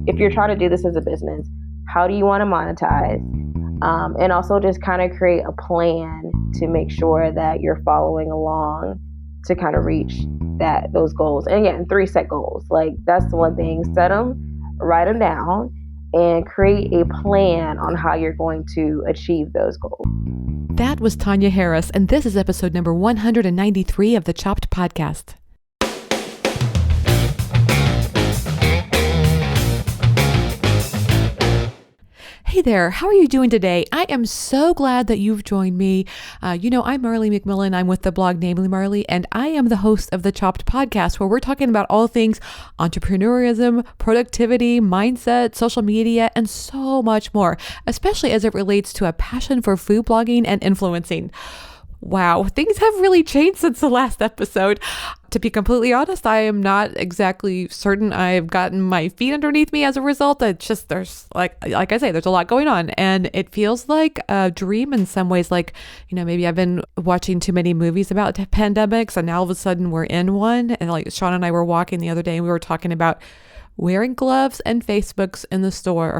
if you're trying to do this as a business, how do you want to monetize? And also just kind of create a plan to make sure that you're following along to kind of reach those goals. And again, 3 set goals. Like, that's the one thing. Set them, write them down, and create a plan on how you're going to achieve those goals. That was Tanya Harris, and this is episode number 193 of the Chopped Podcast. Hey there, how are you doing today? I am so glad that you've joined me. I'm Marley McMillan. I'm with the blog Namely Marley, and I am the host of the Chopped Podcast, where we're talking about all things entrepreneurism, productivity, mindset, social media, and so much more, especially as it relates to a passion for food blogging and influencing. Wow, things have really changed since the last episode. To be completely honest, I am not exactly certain I've gotten my feet underneath me as a result. It's just, there's like I say, there's a lot going on, and it feels like a dream in some ways. Like, maybe I've been watching too many movies about pandemics, and now all of a sudden we're in one. And like Sean and I were walking the other day, and we were talking about wearing gloves and face masks in the store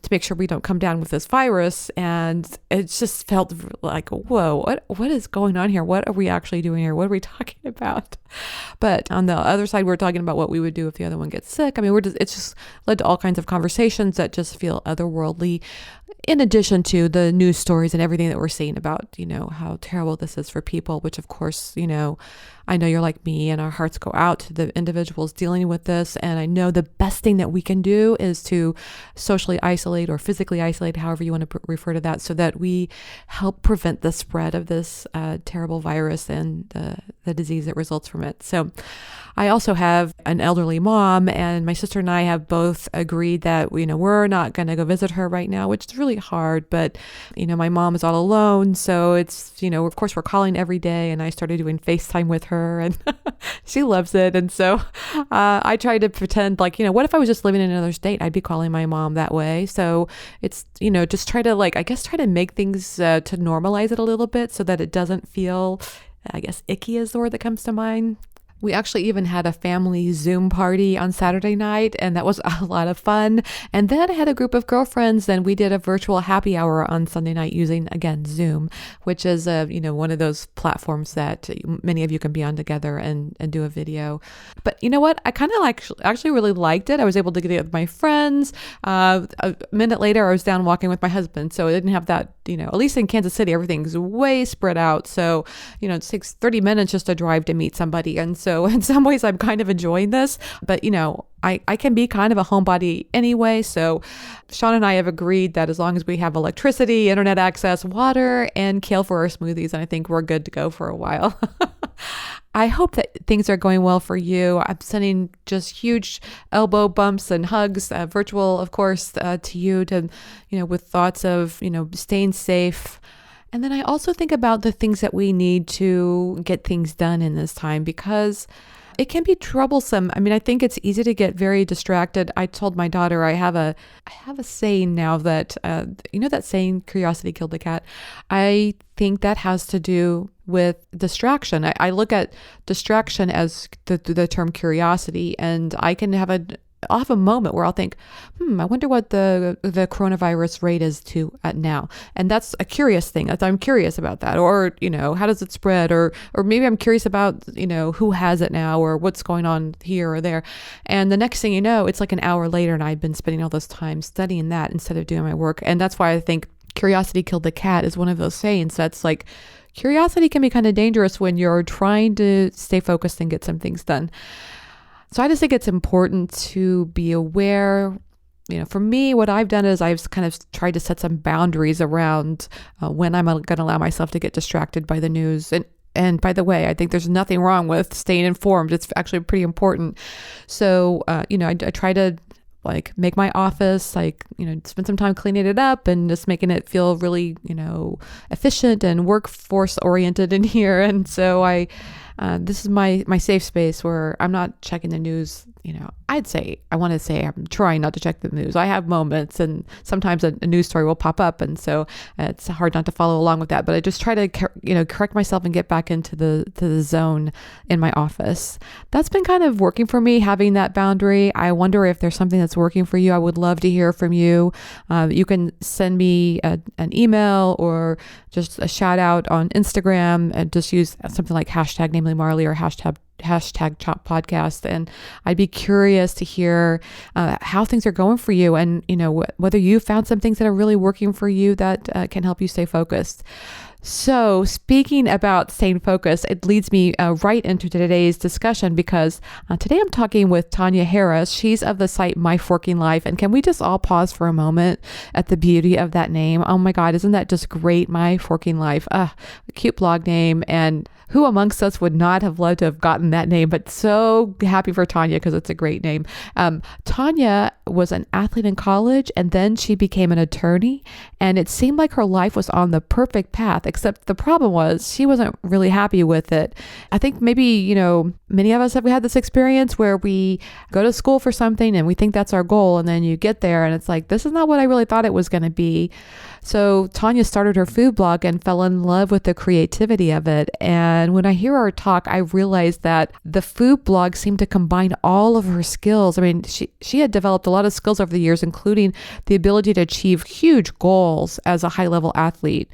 to make sure we don't come down with this virus. And it just felt like, whoa, what is going on here? What are we actually doing here? What are we talking about? But on the other side, we're talking about what we would do if the other one gets sick. I mean, it's just led to all kinds of conversations that just feel otherworldly, in addition to the news stories and everything that we're seeing about, how terrible this is for people, which of course, I know you're like me, and our hearts go out to the individuals dealing with this. And I know the best thing that we can do is to socially isolate or physically isolate, however you want to refer to that, so that we help prevent the spread of this terrible virus and the disease that results from it. So I also have an elderly mom, and my sister and I have both agreed that, we're not going to go visit her right now, which is really hard. But, my mom is all alone. So it's, of course, we're calling every day, and I started doing FaceTime with her, and she loves it. And so I try to pretend like, what if I was just living in another state? I'd be calling my mom that way. So it's, just try to make things to normalize it a little bit so that it doesn't feel, icky is the word that comes to mind. We actually even had a family Zoom party on Saturday night, and that was a lot of fun. And then I had a group of girlfriends, and we did a virtual happy hour on Sunday night using, again, Zoom, which is, one of those platforms that many of you can be on together and do a video. But you know what? I kind of actually really liked it. I was able to get it with my friends. A minute later, I was down walking with my husband, so I didn't have that, at least in Kansas City, everything's way spread out. So, it takes 30 minutes just to drive to meet somebody. And so in some ways, I'm kind of enjoying this, but I can be kind of a homebody anyway. So Sean and I have agreed that as long as we have electricity, internet access, water, and kale for our smoothies, and I think we're good to go for a while. I hope that things are going well for you. I'm sending just huge elbow bumps and hugs, virtual, of course, to you, with thoughts of, staying safe. And then I also think about the things that we need to get things done in this time, because it can be troublesome. I mean, I think it's easy to get very distracted. I told my daughter, I have a saying now that, that saying, curiosity killed the cat. I think that has to do with distraction. I look at distraction as the term curiosity, and I can have a moment where I'll think, I wonder what the coronavirus rate is at now. And that's a curious thing. I'm curious about that. Or, how does it spread? Or maybe I'm curious about, who has it now, or what's going on here or there. And the next thing you know, it's like an hour later, and I've been spending all this time studying that instead of doing my work. And that's why I think curiosity killed the cat is one of those sayings that's like, curiosity can be kind of dangerous when you're trying to stay focused and get some things done. So I just think it's important to be aware. For me, what I've done is I've kind of tried to set some boundaries around when I'm going to allow myself to get distracted by the news. And by the way, I think there's nothing wrong with staying informed. It's actually pretty important. So, I try to make my office, spend some time cleaning it up and just making it feel really, efficient and workforce oriented in here. And so I This is my safe space where I'm not checking the news. I want to say I'm trying not to check the news. I have moments, and sometimes a news story will pop up, and so it's hard not to follow along with that. But I just try to correct myself and get back into the zone in my office. That's been kind of working for me, having that boundary. I wonder if there's something that's working for you. I would love to hear from you. You can send me an email or just a shout out on Instagram, and just use something like hashtag Namely Marley or hashtag Chop Podcast, and I'd be curious to hear how things are going for you, and whether you found some things that are really working for you that can help you stay focused. So speaking about staying focused, it leads me right into today's discussion, because today I'm talking with Tanya Harris. She's of the site My Forking Life. And can we just all pause for a moment at the beauty of that name? Oh my God, isn't that just great? My Forking Life. A cute blog name. And who amongst us would not have loved to have gotten that name? But so happy for Tanya, because it's a great name. Tanya was an athlete in college, and then she became an attorney. And it seemed like her life was on the perfect path, except the problem was she wasn't really happy with it. I think maybe, many of us have had this experience where we go to school for something and we think that's our goal. And then you get there and it's like, this is not what I really thought it was going to be. So Tanya started her food blog and fell in love with the creativity of it. And when I hear her talk, I realized that the food blog seemed to combine all of her skills. I mean, she had developed a lot of skills over the years, including the ability to achieve huge goals as a high-level athlete.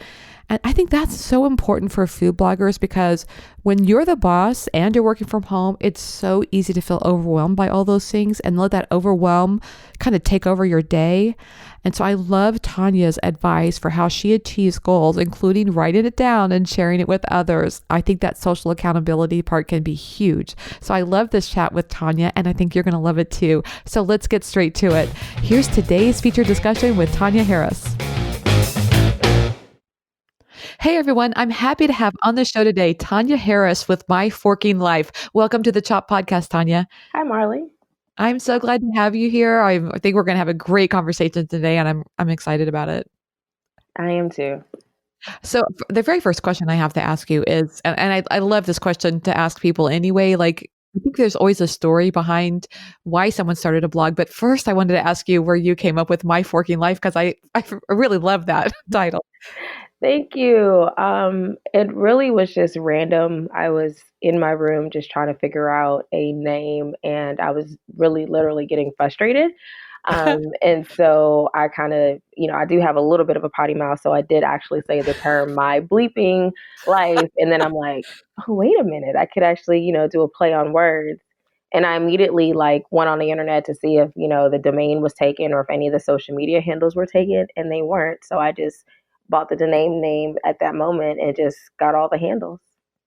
And I think that's so important for food bloggers, because when you're the boss and you're working from home, it's so easy to feel overwhelmed by all those things and let that overwhelm kind of take over your day. And so I love Tanya's advice for how she achieves goals, including writing it down and sharing it with others. I think that social accountability part can be huge. So I love this chat with Tanya, and I think you're going to love it too. So let's get straight to it. Here's today's featured discussion with Tanya Harris. Hey everyone, I'm happy to have on the show today Tanya Harris with My Forking Life. Welcome to the Chop Podcast, Tanya. Hi, Marley. I'm so glad to have you here. I think we're going to have a great conversation today, and I'm excited about it. I am too. So the very first question I have to ask you is, and I love this question to ask people anyway, like, I think there's always a story behind why someone started a blog. But first, I wanted to ask you where you came up with My Forking Life, because I really love that title. Thank you. It really was just random. I was in my room just trying to figure out a name, and I was really literally getting frustrated. And so I kind of, I do have a little bit of a potty mouth, so I did actually say the term "my bleeping life," and then I'm like, oh, wait a minute, I could actually, do a play on words. And I immediately went on the internet to see if, the domain was taken or if any of the social media handles were taken, and they weren't. So I just bought the domain name at that moment and just got all the handles.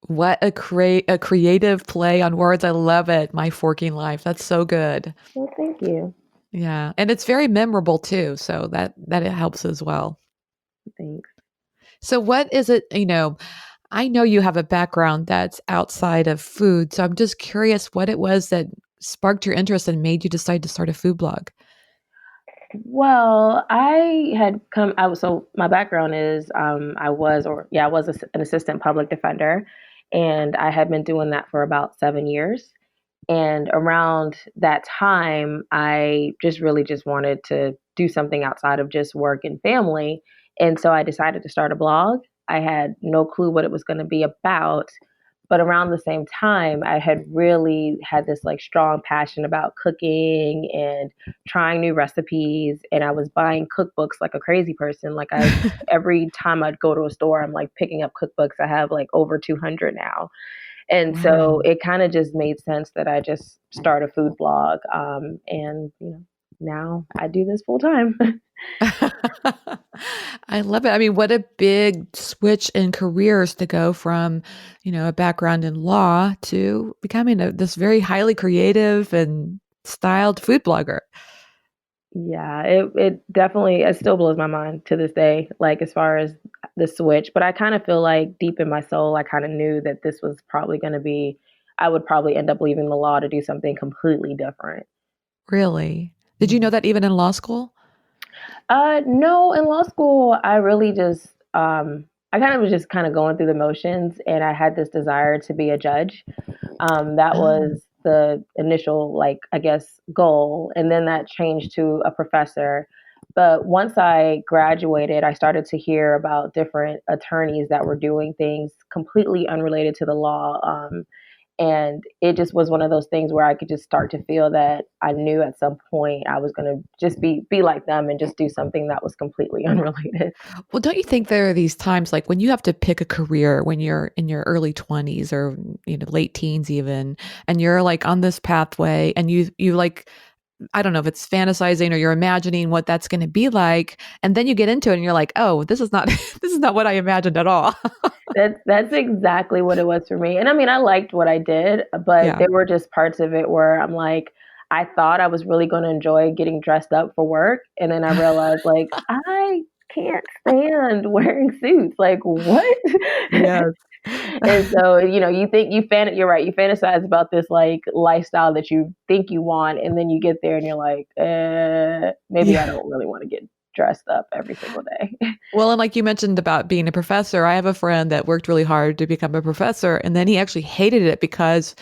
What a creative play on words. I love it. My Forking Life. That's so good. Well, thank you. Yeah. And it's very memorable too. So that it helps as well. Thanks. So what is it, I know you have a background that's outside of food. So I'm just curious what it was that sparked your interest and made you decide to start a food blog. Well, so my background is, I was an assistant public defender, and I had been doing that for about 7 years. And around that time, I just really just wanted to do something outside of just work and family. And so I decided to start a blog. I had no clue what it was going to be about. But around the same time, I had really had this strong passion about cooking and trying new recipes. And I was buying cookbooks like a crazy person. Every time I'd go to a store, I'm picking up cookbooks. I have over 200 now. And Wow. so it kind of just made sense that I just start a food blog. And now I do this full time. I love it. I mean, what a big switch in careers to go from, a background in law to becoming this very highly creative and styled food blogger. Yeah, it definitely, it still blows my mind to this day, as far as the switch. But I kind of feel like deep in my soul, I kind of knew that this was probably going to be, I would probably end up leaving the law to do something completely different. Really? Did you know that even in law school? No, in law school, I really just I kind of was just kind of going through the motions, and I had this desire to be a judge. That Oh, was the initial, like, I guess, goal. And then that changed to a professor. But once I graduated, I started to hear about different attorneys that were doing things completely unrelated to the law. And it just was one of those things where I could just start to feel that I knew at some point I was going to just be like them and just do something that was completely unrelated. well, don't you think there are these times like when you have to pick a career when you're in your early 20s or late teens even, and you're like on this pathway and you like I don't know if it's fantasizing or you're imagining what that's going to be like, and then you get into it and you're like, "Oh, this is not this is not what I imagined at all." That's exactly what it was for me. And I mean, I liked what I did, but Yeah. there were just parts of it where I'm like, I thought I was really going to enjoy getting dressed up for work, and then I realized like I can't stand wearing suits. Like what? Yes. And so, you think you're right, you fantasize about this like lifestyle that you think you want, and then you get there and you're like, maybe I Yeah. don't really want to get dressed up every single day. Well, and like you mentioned about being a professor, I have a friend that worked really hard to become a professor, and then he actually hated it because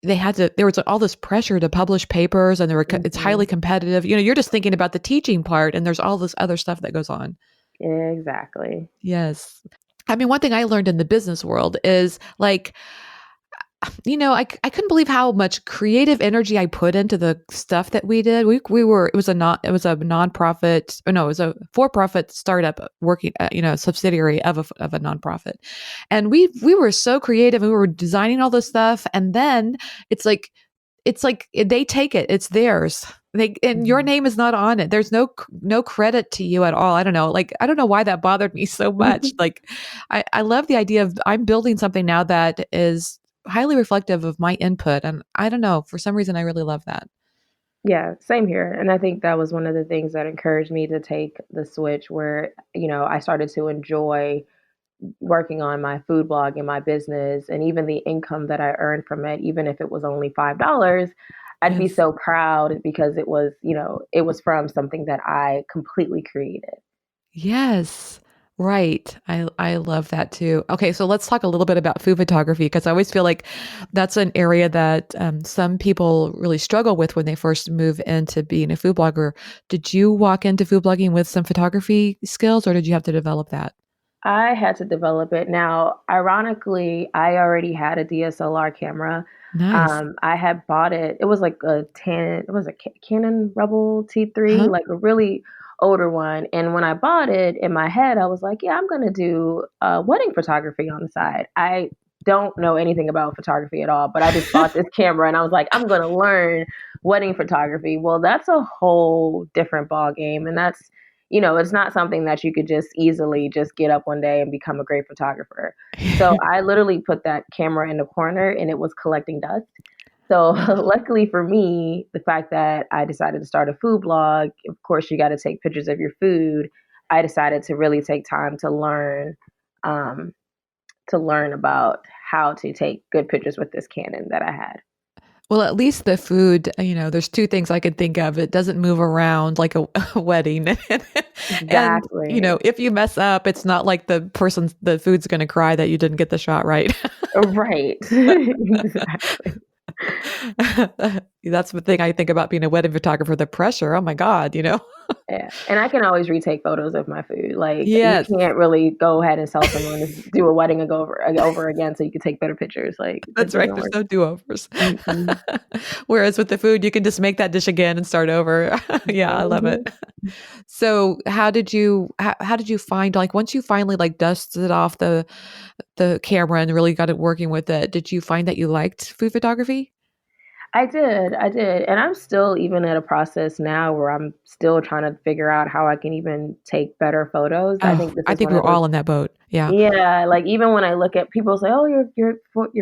there was all this pressure to publish papers, and it's highly Mhm. competitive. You're just thinking about the teaching part, and there's all this other stuff that goes on. Exactly. Yes. I mean, one thing I learned in the business world is like, I couldn't believe how much creative energy I put into the stuff that we did. It was a nonprofit, or no, it was a for-profit startup working, subsidiary of a nonprofit. And we were so creative and we were designing all this stuff. And then it's like they take it, it's theirs. And your Mhm. name is not on it. There's no credit to you at all. I don't know. Like, I don't know why that bothered me so much. Like, I love the idea of I'm building something now that is highly reflective of my input. And I don't know, for some reason, I really love that. Yeah, same here. And I think that was one of the things that encouraged me to take the switch where, I started to enjoy working on my food blog and my business and even the income that I earned from it, even if it was only $5, I'd be Yes. so proud because it was from something that I completely created. Yes. Right. I love that too. Okay, so let's talk a little bit about food photography because I always feel like that's an area that some people really struggle with when they first move into being a food blogger. Did you walk into food blogging with some photography skills, or did you have to develop that? I had to develop it. Now, ironically, I already had a DSLR camera. Nice. I had bought it. It was like it was a Canon Rebel T3, Huh? like a really older one. And when I bought it, in my head, I was like, yeah, I'm going to do wedding photography on the side. I don't know anything about photography at all, but I just bought this camera and I was like, I'm going to learn wedding photography. Well, that's a whole different ball game, and it's not something that you could just easily just get up one day and become a great photographer. So I literally put that camera in the corner and it was collecting dust. So luckily for me, the fact that I decided to start a food blog, of course you got to take pictures of your food. I decided to really take time um, to learn about how to take good pictures with this Canon that I had. Well, at least the food, there's two things I can think of. It doesn't move around like a, a wedding. And, Exactly. if you mess up, it's not like the food's going to cry that you didn't get the shot right. Right. Exactly. That's the thing I think about being a wedding photographer, the pressure. Oh my God. Yeah, and I can always retake photos of my food. Like, you Yes. can't really go ahead and tell someone to do a wedding and go over again so you can take better pictures. Like, it That's right. doesn't There's work. no do-overs. Mm-mm. Whereas with the food, you can just make that dish again and start over. Yeah, I love it. Mhm. So how did you find like once you finally like dusted off the camera and really got it working with it, did you find that you liked food photography? I did, and I'm still even at a process now where I'm still trying to figure out how I can even take better photos. I Oh, think this I is think one we're of those. all in that boat. Yeah. Yeah, like even when I look at people say, "Oh, your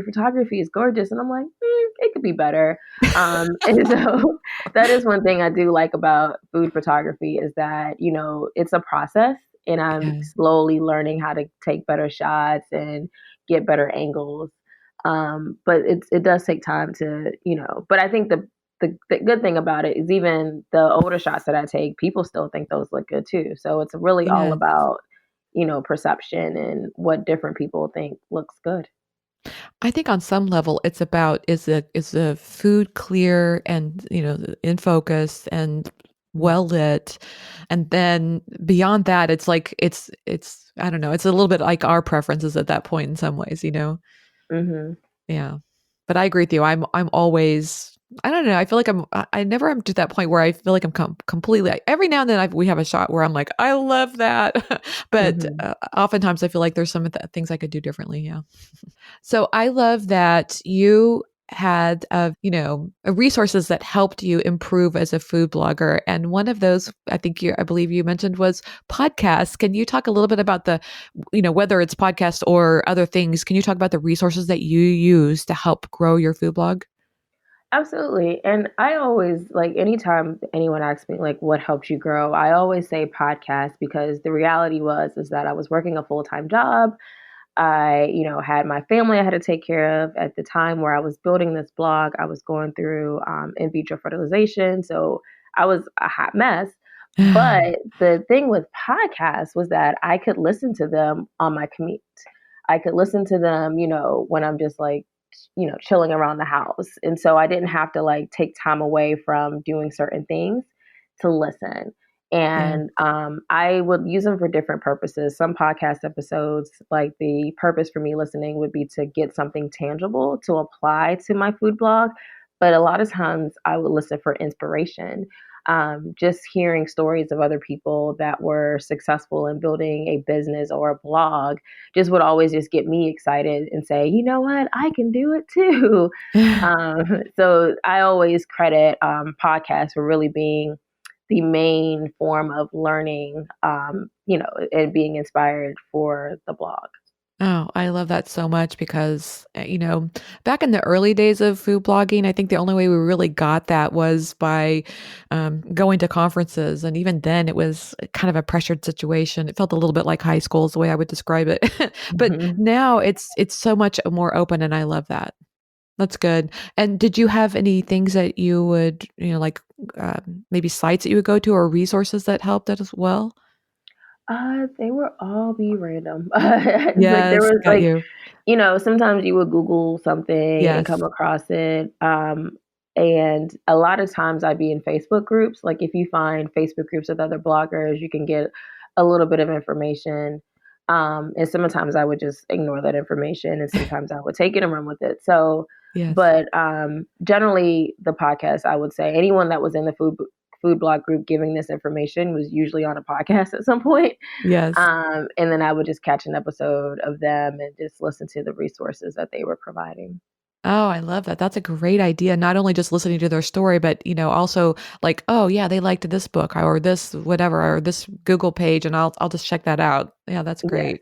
photography is gorgeous," and I'm like, it could be better. And so that is one thing I do like about food photography is that it's a process, and I'm Yeah. slowly learning how to take better shots and get better angles. But it does take time to. But I think the good thing about it is even the older shots that I take, people still think those look good too. So it's really all Yes. about perception and what different people think looks good. I think on some level it's about is the food clear and in focus and well lit, and then beyond that it's like it's I don't know, it's a little bit like our preferences at that point in some ways. Mm-hmm. Yeah. But I agree with you. I'm always, I don't know. I feel like I never am to that point where I feel like I'm completely, every now and then we have a shot where I'm like, I love that. But Mm-hmm. oftentimes I feel like there's some of the things I could do differently. Yeah. So I love that you had resources that helped you improve as a food blogger, and one of those I believe you mentioned was podcasts. Can you talk a little bit about whether it's podcasts or other things, can you talk about the resources that you use to help grow your food blog? Absolutely. And I always like anytime anyone asks me like what helped you grow, I always say podcast because the reality is that I was working a full-time job. I, had my family I had to take care of at the time where I was building this blog. I was going through in vitro fertilization. So I was a hot mess. But the thing with podcasts was that I could listen to them on my commute. I could listen to them, when I'm just like, chilling around the house. And so I didn't have to like take time away from doing certain things to listen. Yeah. And I would use them for different purposes. Some podcast episodes, like the purpose for me listening would be to get something tangible to apply to my food blog. But a lot of times I would listen for inspiration. Just hearing stories of other people that were successful in building a business or a blog just would always just get me excited and say, you know what, I can do it too. So I always credit podcasts for really being the main form of learning, and being inspired for the blog. Oh, I love that so much because, back in the early days of food blogging, I think the only way we really got that was by going to conferences. And even then, it was kind of a pressured situation. It felt a little bit like high school is the way I would describe it. But Mhm. now it's so much more open, and I love that. That's good. And did you have any things that you would, like maybe sites that you would go to or resources that helped that as well? They were all be random. Like there Yes, was got like, you. sometimes you would Google something and come Yes. across it. And a lot of times I'd be in Facebook groups. Like if you find Facebook groups with other bloggers, you can get a little bit of information. And sometimes I would just ignore that information and sometimes I would take it and run with it. So, Yes. but generally the podcast, I would say anyone that was in the food blog group giving this information was usually on a podcast at some point. Yes. And then I would just catch an episode of them and just listen to the resources that they were providing. Oh, I love that. That's a great idea. Not only just listening to their story, but also like, oh yeah, they liked this book or this whatever or this Google page, and I'll just check that out. Yeah, that's Yes. great.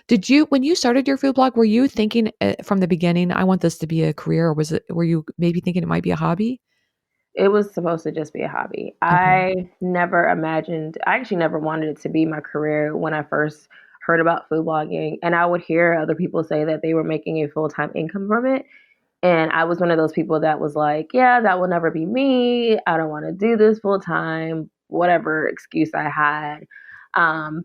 Did you, when you started your food blog, were you thinking from the beginning, I want this to be a career, or were you maybe thinking it might be a hobby? It was supposed to just be a hobby. Okay. I actually never wanted it to be my career when I first heard about food blogging. And I would hear other people say that they were making a full time income from it. And I was one of those people that was like, yeah, that will never be me. I don't want to do this full time, whatever excuse I had.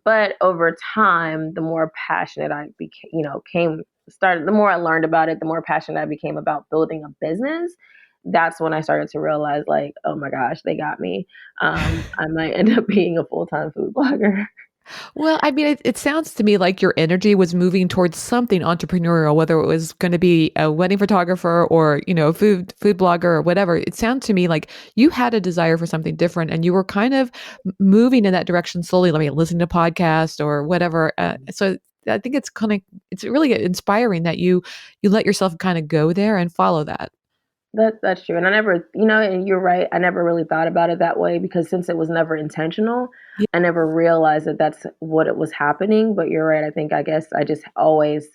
But over time, the more passionate I became, the more I learned about it, the more passionate I became about building a business. That's when I started to realize, like, oh my gosh, they got me. I might end up being a full time food blogger. Well, I mean, it sounds to me like your energy was moving towards something entrepreneurial, whether it was going to be a wedding photographer or, food blogger or whatever. It sounded to me like you had a desire for something different and you were kind of moving in that direction slowly, like listening to podcasts or whatever. So I think it's really inspiring that you let yourself kind of go there and follow that. That's true. And I never, and you're right. I never really thought about it that way because since it was never intentional, Yeah. I never realized that that's what it was happening. But you're right. I guess I just always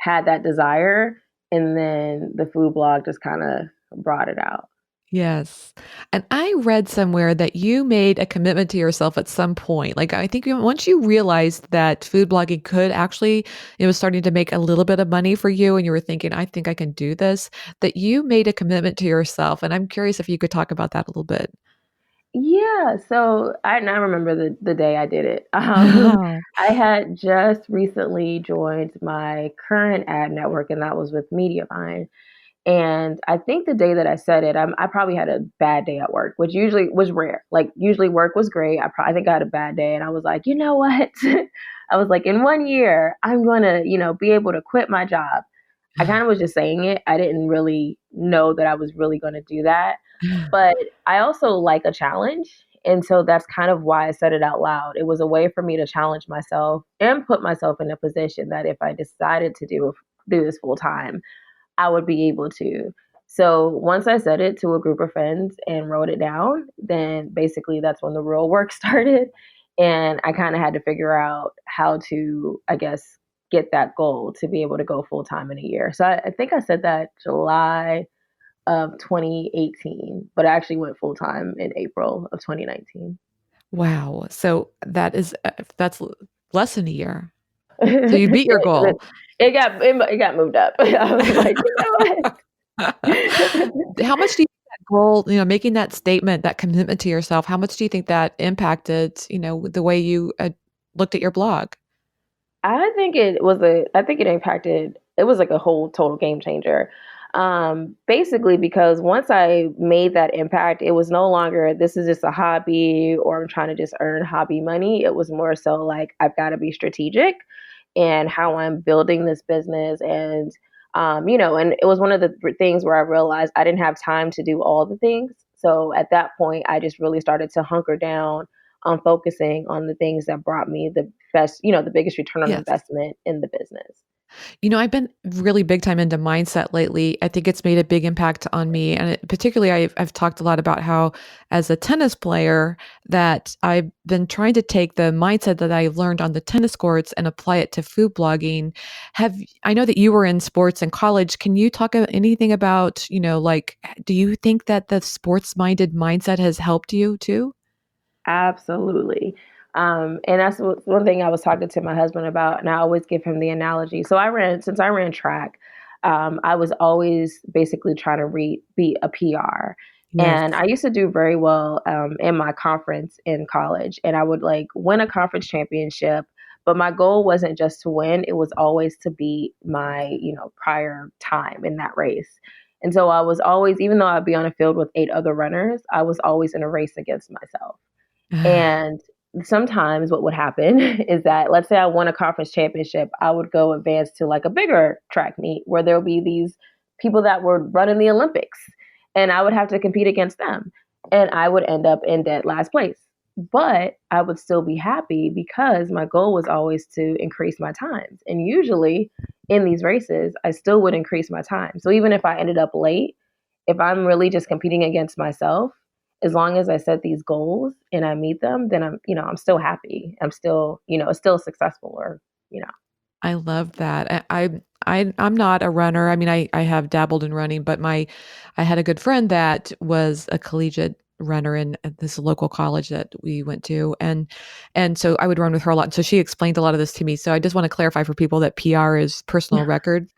had that desire. And then the food blog just kind of brought it out. Yes. And I read somewhere that you made a commitment to yourself at some point. Like, I think once you realized that food blogging could actually, it was starting to make a little bit of money for you and you were thinking, I think I can do this, that you made a commitment to yourself. And I'm curious if you could talk about that a little bit. Yeah, so I remember the day I did it. I had just recently joined my current ad network, and that was with Mediavine. And I think the day that I said it, I probably had a bad day at work, which usually was rare. Like usually work was great. I think I had a bad day, and I was like, you know what? I was like, in 1 year, I'm gonna, be able to quit my job. I kind of was just saying it. I didn't really know that I was really going to do that. But I also like a challenge. And so that's kind of why I said it out loud. It was a way for me to challenge myself and put myself in a position that if I decided to do this full time, I would be able to. So once I said it to a group of friends and wrote it down, then basically that's when the real work started. And I kind of had to figure out how to, I guess, get that goal to be able to go full time in a year. So I think I said that July of 2018, but I actually went full time in April of 2019. Wow. So that's less than a year. So you beat your it, goal. it got moved up. I was like, you know what? How much do you think that goal, making that statement, that commitment to yourself, how much do you think that impacted, the way you looked at your blog? I think it impacted, it was like a whole total game changer. Basically because once I made that impact, it was no longer, this is just a hobby or I'm trying to just earn hobby money. It was more so like, I've got to be strategic and how I'm building this business. And, and it was one of the things where I realized I didn't have time to do all the things. So at that point, I just really started to hunker down on focusing on the things that brought me the best, the biggest return on Yes. investment in the business. I've been really big time into mindset lately. I think it's made a big impact on me. And particularly, I've talked a lot about how, as a tennis player, that I've been trying to take the mindset that I learned on the tennis courts and apply it to food blogging. I know that you were in sports in college. Can you talk anything about, like, do you think that the sports minded mindset has helped you too? Absolutely. And that's one thing I was talking to my husband about, and I always give him the analogy. So since I ran track, I was always basically trying to be a PR. Yes. And I used to do very well in my conference in college, and I would like win a conference championship. But my goal wasn't just to win; it was always to beat my, prior time in that race. And so I was always, even though I'd be on a field with 8 other runners, I was always in a race against myself. And sometimes what would happen is that, let's say I won a conference championship, I would go advance to like a bigger track meet where there'll be these people that were running the Olympics, and I would have to compete against them. And I would end up in dead last place. But I would still be happy because my goal was always to increase my times. And usually in these races, I still would increase my time. So even if I ended up late, if I'm really just competing against myself, as long as I set these goals and I meet them, then I'm still happy. I'm still, it's still successful or, you know. I love that. I'm not a runner. I mean, I have dabbled in running, but I had a good friend that was a collegiate runner in at this local college that we went to, and so I would run with her a lot. So she explained a lot of this to me. So I just want to clarify for people that PR is personal record,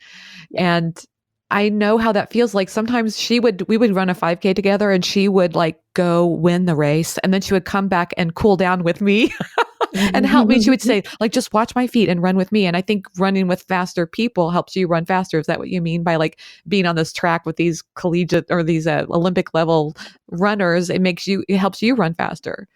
Yeah. and I know how that feels. Like sometimes we would run a 5K together, and she would like go win the race, and then she would come back and cool down with me and help me. She would say, like, just watch my feet and run with me. And I think running with faster people helps you run faster. Is that what you mean by like being on this track with these collegiate or these Olympic level runners? It helps you run faster.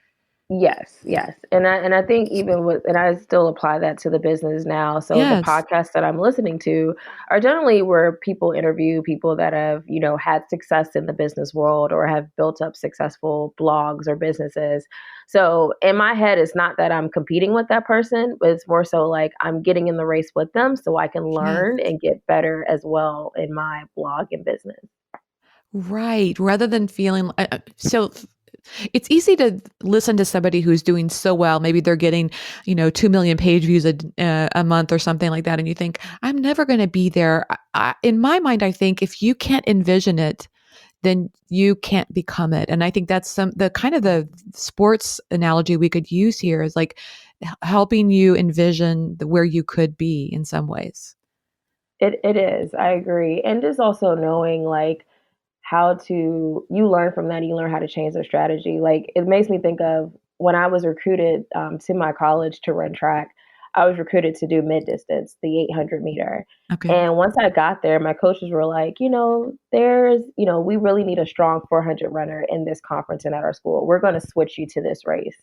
Yes, yes. And I think even with, and I still apply that to the business now. So the Yes. podcasts that I'm listening to are generally where people interview people that have, had success in the business world or have built up successful blogs or businesses. So in my head, it's not that I'm competing with that person, but it's more so like I'm getting in the race with them so I can Yes. learn and get better as well in my blog and business. Right. Rather than feeling so it's easy to listen to somebody who's doing so well. Maybe they're getting, 2 million page views a month or something like that. And you think, I'm never going to be there. In my mind, I think if you can't envision it, then you can't become it. And I think that's the sports analogy we could use here is like helping you envision where you could be in some ways. It is. I agree. And just also knowing like how to, you learn from that, you learn how to change their strategy. Like, it makes me think of when I was recruited to my college to run track, I was recruited to do mid distance, the 800 meter. Okay. And once I got there, my coaches were like, we really need a strong 400 runner in this conference and at our school. We're going to switch you to this race.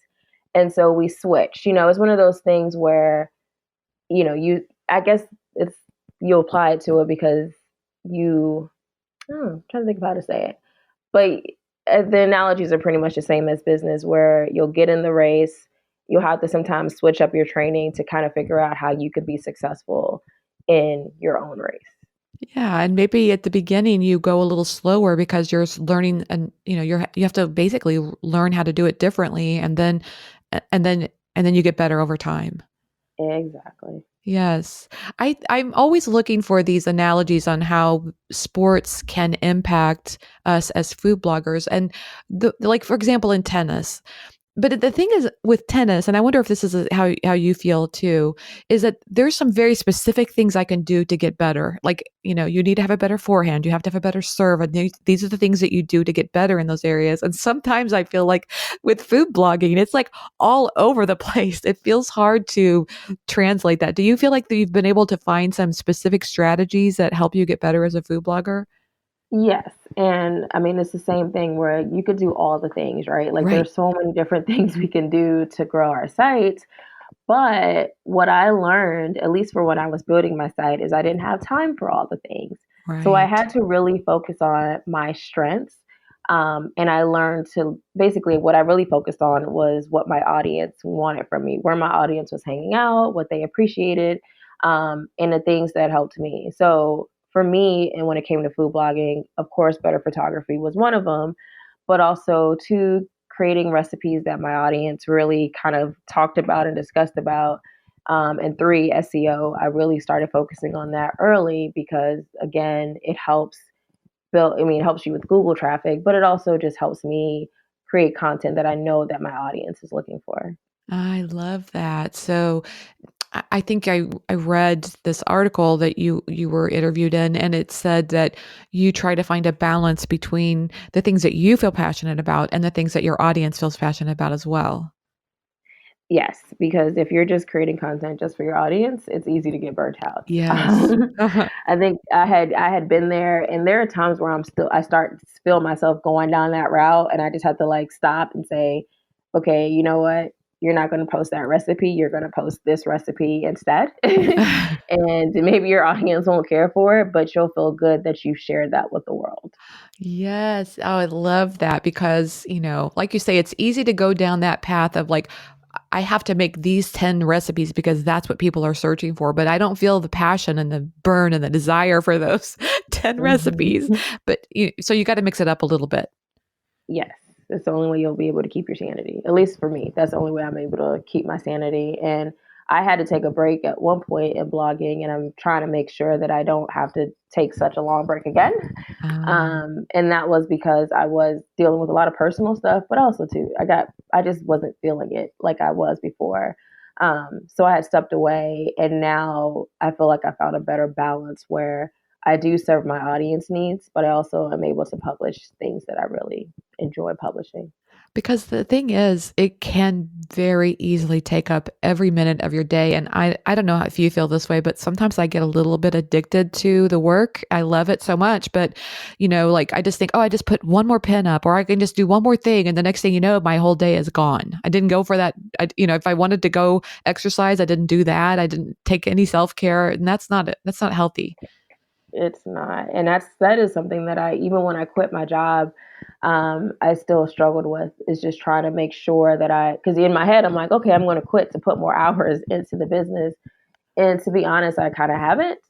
And so we switched. It's one of those things where, I guess it's, you apply it to it because I'm trying to think of how to say it. But the analogies are pretty much the same as business, where you'll get in the race, you'll have to sometimes switch up your training to kind of figure out how you could be successful in your own race. Yeah, and maybe at the beginning you go a little slower because you're learning, and you have to basically learn how to do it differently, and then you get better over time. Exactly. Yes. I'm always looking for these analogies on how sports can impact us as food bloggers. And like, for example, in tennis. But the thing is with tennis, and I wonder if this is how you feel too, is that there's some very specific things I can do to get better. Like, you need to have a better forehand, you have to have a better serve, and these are the things that you do to get better in those areas. And sometimes I feel like with food blogging, it's like all over the place. It feels hard to translate that. Do you feel like that you've been able to find some specific strategies that help you get better as a food blogger? Yes. And I mean, it's the same thing where you could do all the things, right? Like, Right. there's so many different things we can do to grow our site. But what I learned, at least for when I was building my site, is I didn't have time for all the things. So I Right. had to really focus on my strengths. And I learned to basically, what I really focused on was what my audience wanted from me, where my audience was hanging out, what they appreciated, and the things that helped me. So for me, and when it came to food blogging, of course, better photography was one of them, but also two, creating recipes that my audience really kind of talked about and discussed about. And three, SEO. I really started focusing on that early because, again, it helps it helps you with Google traffic, but it also just helps me create content that I know that my audience is looking for. I love that. So I think I read this article that you were interviewed in, and it said that you try to find a balance between the things that you feel passionate about and the things that your audience feels passionate about as well. Yes, because if you're just creating content just for your audience, it's easy to get burnt out. Yes. I think I had been there, and there are times where I start to feel myself going down that route, and I just have to like stop and say, okay, you know what? You're not going to post that recipe. You're going to post this recipe instead, and maybe your audience won't care for it, but you'll feel good that you shared that with the world. Yes. Oh, I love that because, like you say, it's easy to go down that path of like, I have to make these 10 recipes because that's what people are searching for. But I don't feel the passion and the burn and the desire for those 10 recipes. Mhm. But so you got to mix it up a little bit. Yes, that's the only way you'll be able to keep your sanity. At least for me, that's the only way I'm able to keep my sanity. And I had to take a break at one point in blogging, and I'm trying to make sure that I don't have to take such a long break again. Um, And that was because I was dealing with a lot of personal stuff, but also too, I just wasn't feeling it like I was before. So I had stepped away, and now I feel like I found a better balance where I do serve my audience needs, but I also am able to publish things that I really enjoy publishing. Because the thing is, it can very easily take up every minute of your day. And I don't know if you feel this way, but sometimes I get a little bit addicted to the work. I love it so much. But, like I just think, oh, I just put one more pin up or I can just do one more thing. And the next thing you know, my whole day is gone. I didn't go for that. If I wanted to go exercise, I didn't do that. I didn't take any self care. And that's not healthy. It's not. And that is something that even when I quit my job, I still struggled with, is just trying to make sure that because in my head, I'm like, okay, I'm going to quit to put more hours into the business. And to be honest, I kind of haven't,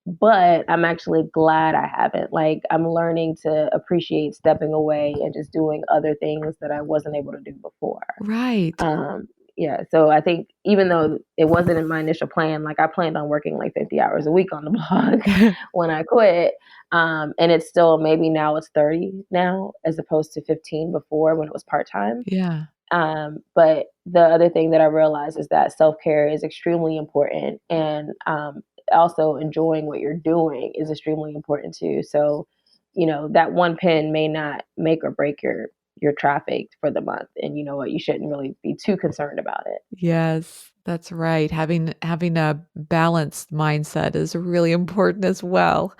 but I'm actually glad I haven't. Like, I'm learning to appreciate stepping away and just doing other things that I wasn't able to do before. Right. Um, yeah, so I think even though it wasn't in my initial plan, like I planned on working like 50 hours a week on the blog when I quit. And it's still, maybe now it's 30 now as opposed to 15 before when it was part time. Yeah. But the other thing that I realized is that self care is extremely important, and also enjoying what you're doing is extremely important too. So that one pin may not make or break your traffic for the month. And you know what? You shouldn't really be too concerned about it. Yes, that's right. Having a balanced mindset is really important as well.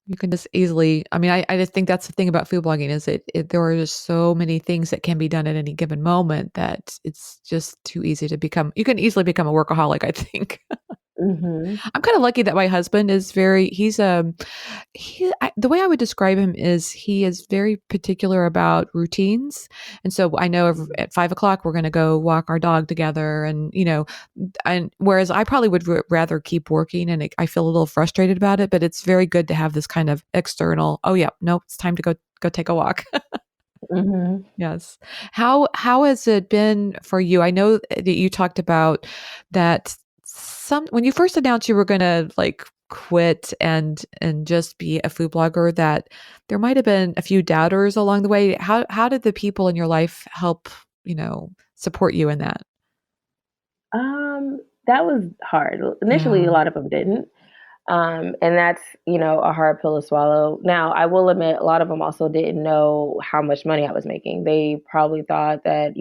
You can just easily, I mean, I just think that's the thing about food blogging is there are just so many things that can be done at any given moment that it's just too easy to become, you can easily become a workaholic, I think. Hmm. I'm kind of lucky that my husband is the way I would describe him is he is very particular about routines. And so I know at 5 o'clock, we're going to go walk our dog together. And whereas I probably would rather keep working and I feel a little frustrated about it, but it's very good to have this kind of external, oh yeah, no, it's time to go take a walk. Hmm. Yes. How has it been for you? I know that you talked about that when you first announced you were going to like quit and just be a food blogger, that there might have been a few doubters along the way. How did the people in your life help, support you in that? That was hard. Initially, Yeah. a lot of them didn't. And that's, a hard pill to swallow. Now, I will admit, a lot of them also didn't know how much money I was making. They probably thought that,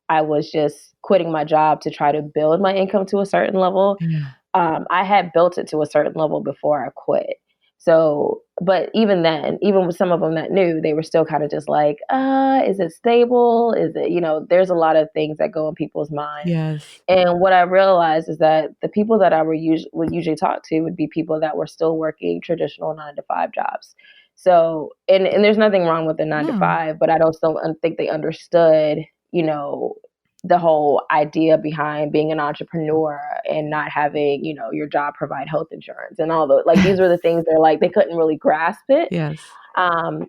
I was just quitting my job to try to build my income to a certain level. Yeah. I had built it to a certain level before I quit. So, but even then, even with some of them that knew, they were still kind of just like, is it stable? Is it, there's a lot of things that go in people's minds. Yes. And what I realized is that the people that I would usually talk to would be people that were still working traditional 9 to 5 jobs. So, and there's nothing wrong with the nine to No. five, but I don't still think they understood, you know, the whole idea behind being an entrepreneur and not having, your job provide health insurance and all those. Like these were the things they're like they couldn't really grasp it. Yes.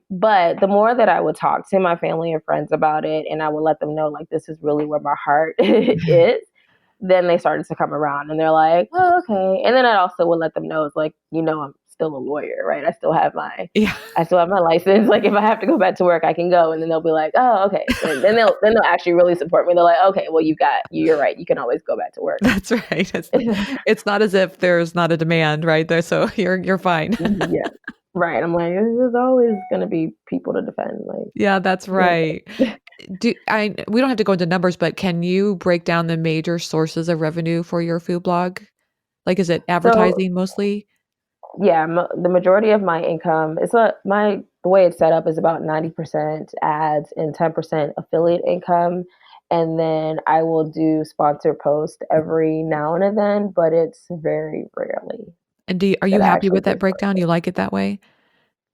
But the more that I would talk to my family and friends about it, and I would let them know like this is really where my heart is, then they started to come around and they're like, oh, okay. And then I also would let them know it's like, I'm still a lawyer, right? Yeah. I still have my license. Like if I have to go back to work, I can go. And then they'll be like, oh, okay. And then they'll actually really support me. They're like, okay, well you're right. You can always go back to work. That's right. It's not as if there's not a demand, right? There, so you're fine. Yeah. Right. I'm like, there's always gonna be people to defend. Like, Yeah, that's right. yeah. We don't have to go into numbers, but can you break down the major sources of revenue for your food blog? Like, is it So advertising mostly? yeah, the majority of my income is the way it's set up is about 90% ads and 10% affiliate income. And then I will do sponsor posts every now and then, but it's very rarely And are you that I happy actually with do that breakdown? sponsor. You like it that way?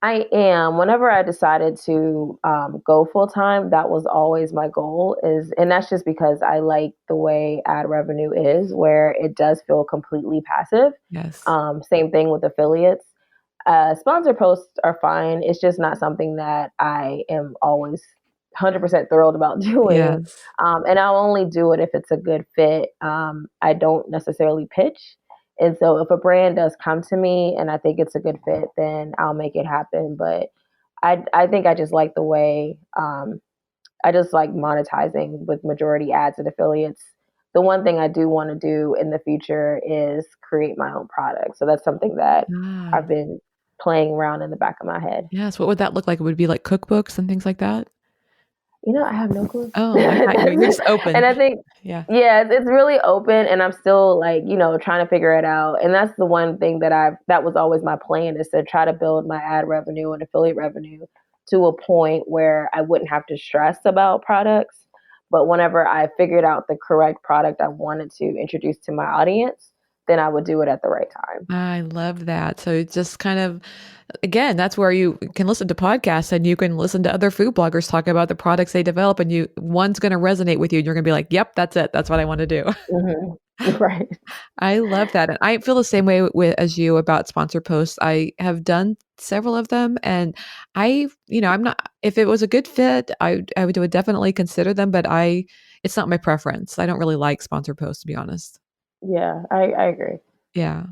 I am. Whenever I decided to go full time, that was always my goal. And that's just because I like the way ad revenue is, where it does feel completely passive. Yes. Same thing with affiliates. Sponsor posts are fine. It's just not something that I am always 100% thrilled about doing. Yes. And I'll only do it if it's a good fit. I don't necessarily pitch. And so if a brand does come to me and I think it's a good fit, then I'll make it happen. But I think I just like the way I just like monetizing with majority ads and affiliates. The one thing I do want to do in the future is create my own product. So that's something that Ah, I've been playing around in the back of my head. yes. What would that look like? It would be like cookbooks and things like that? I have no clue. Oh, I thought you're just And open. I think, Yeah. yeah, it's really open, and I'm still like, trying to figure it out. And that's the one thing that was always my plan is to try to build my ad revenue and affiliate revenue to a point where I wouldn't have to stress about products. But whenever I figured out the correct product I wanted to introduce to my audience, then I would do it at the right time. I love that. So it's just kind of, again, that's where you can listen to podcasts and you can listen to other food bloggers talk about the products they develop, and one's going to resonate with you and you're going to be like, yep, that's it. That's what I want to do. Hmm. Right. I love that. And I feel the same way as you about sponsor posts. I have done several of them, and I'm not, if it was a good fit, I would definitely consider them, but it's not my preference. I don't really like sponsor posts, to be honest. Yeah, I agree. Yeah.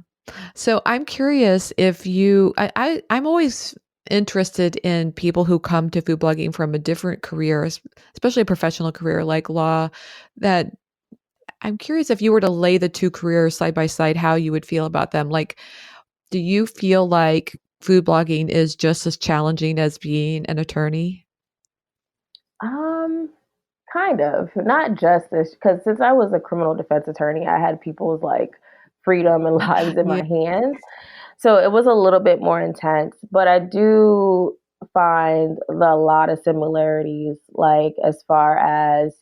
So I'm curious if I'm always interested in people who come to food blogging from a different career, especially a professional career like law, that I'm curious if you were to lay the two careers side by side, how you would feel about them. Like, do you feel like food blogging is just as challenging as being an attorney? Um, Kind of, not justice, because since I was a criminal defense attorney, I had people's like freedom and lives in Yeah. my hands. So it was a little bit more intense, but I do find a lot of similarities, like as far as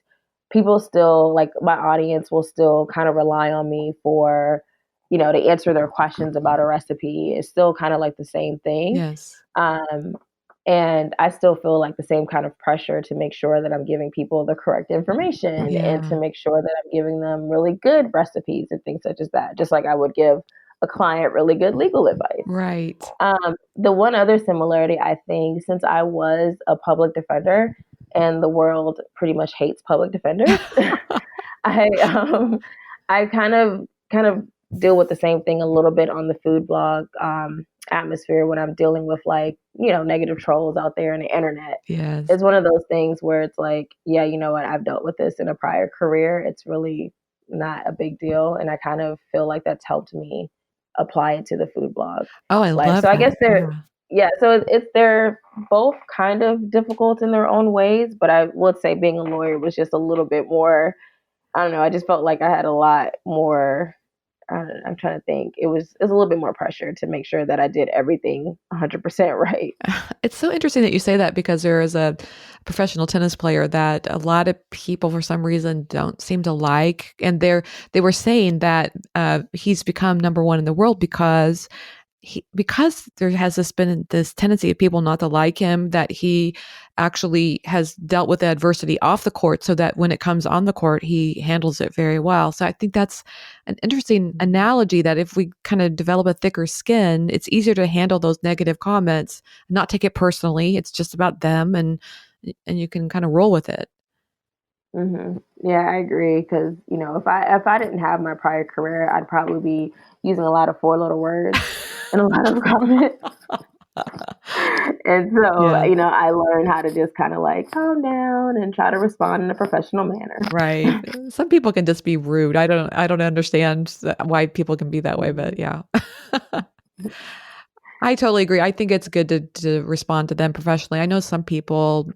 people still, like my audience will still kind of rely on me for, to answer their questions about a recipe. It's still kind of like the same thing. Yes. Um, and I still feel like the same kind of pressure to make sure that I'm giving people the correct information and to Yeah. make sure that I'm giving them really good recipes and things such as that, just like I would give a client really good legal advice. Right. The one other similarity, I think, since I was a public defender and the world pretty much hates public defenders, I I kind of deal with the same thing a little bit on the food blog atmosphere when I'm dealing with like negative trolls out there on the internet. Yes. It's one of those things where it's like, yeah, you know what, I've dealt with this in a prior career. It's really not a big deal, and I kind of feel like that's helped me apply it to the food blog Oh, I life. love So I that. guess they're Yeah. yeah, so it's they're both kind of difficult in their own ways, but I would say being a lawyer was just a little bit more. I don't know. I just felt like I had a lot more. I don't know, I'm trying to think. It was a little bit more pressure to make sure that I did everything 100% right. It's so interesting that you say that because there is a professional tennis player that a lot of people for some reason don't seem to like, and they were saying that he's become number one in the world because there has been this tendency of people not to like him, that he actually has dealt with the adversity off the court so that when it comes on the court, he handles it very well. So I think that's an interesting analogy, that if we kind of develop a thicker skin, it's easier to handle those negative comments, not take it personally. It's just about them, and you can kind of roll with it. Yeah, I agree. Because if I didn't have my prior career, I'd probably be using a lot of four letter words and a lot of comments. And so, Yes. I learned how to just kind of like calm down and try to respond in a professional manner. Right. Some people can just be rude. I don't understand why people can be that way, but yeah. I totally agree. I think it's good to respond to them professionally. I know some people,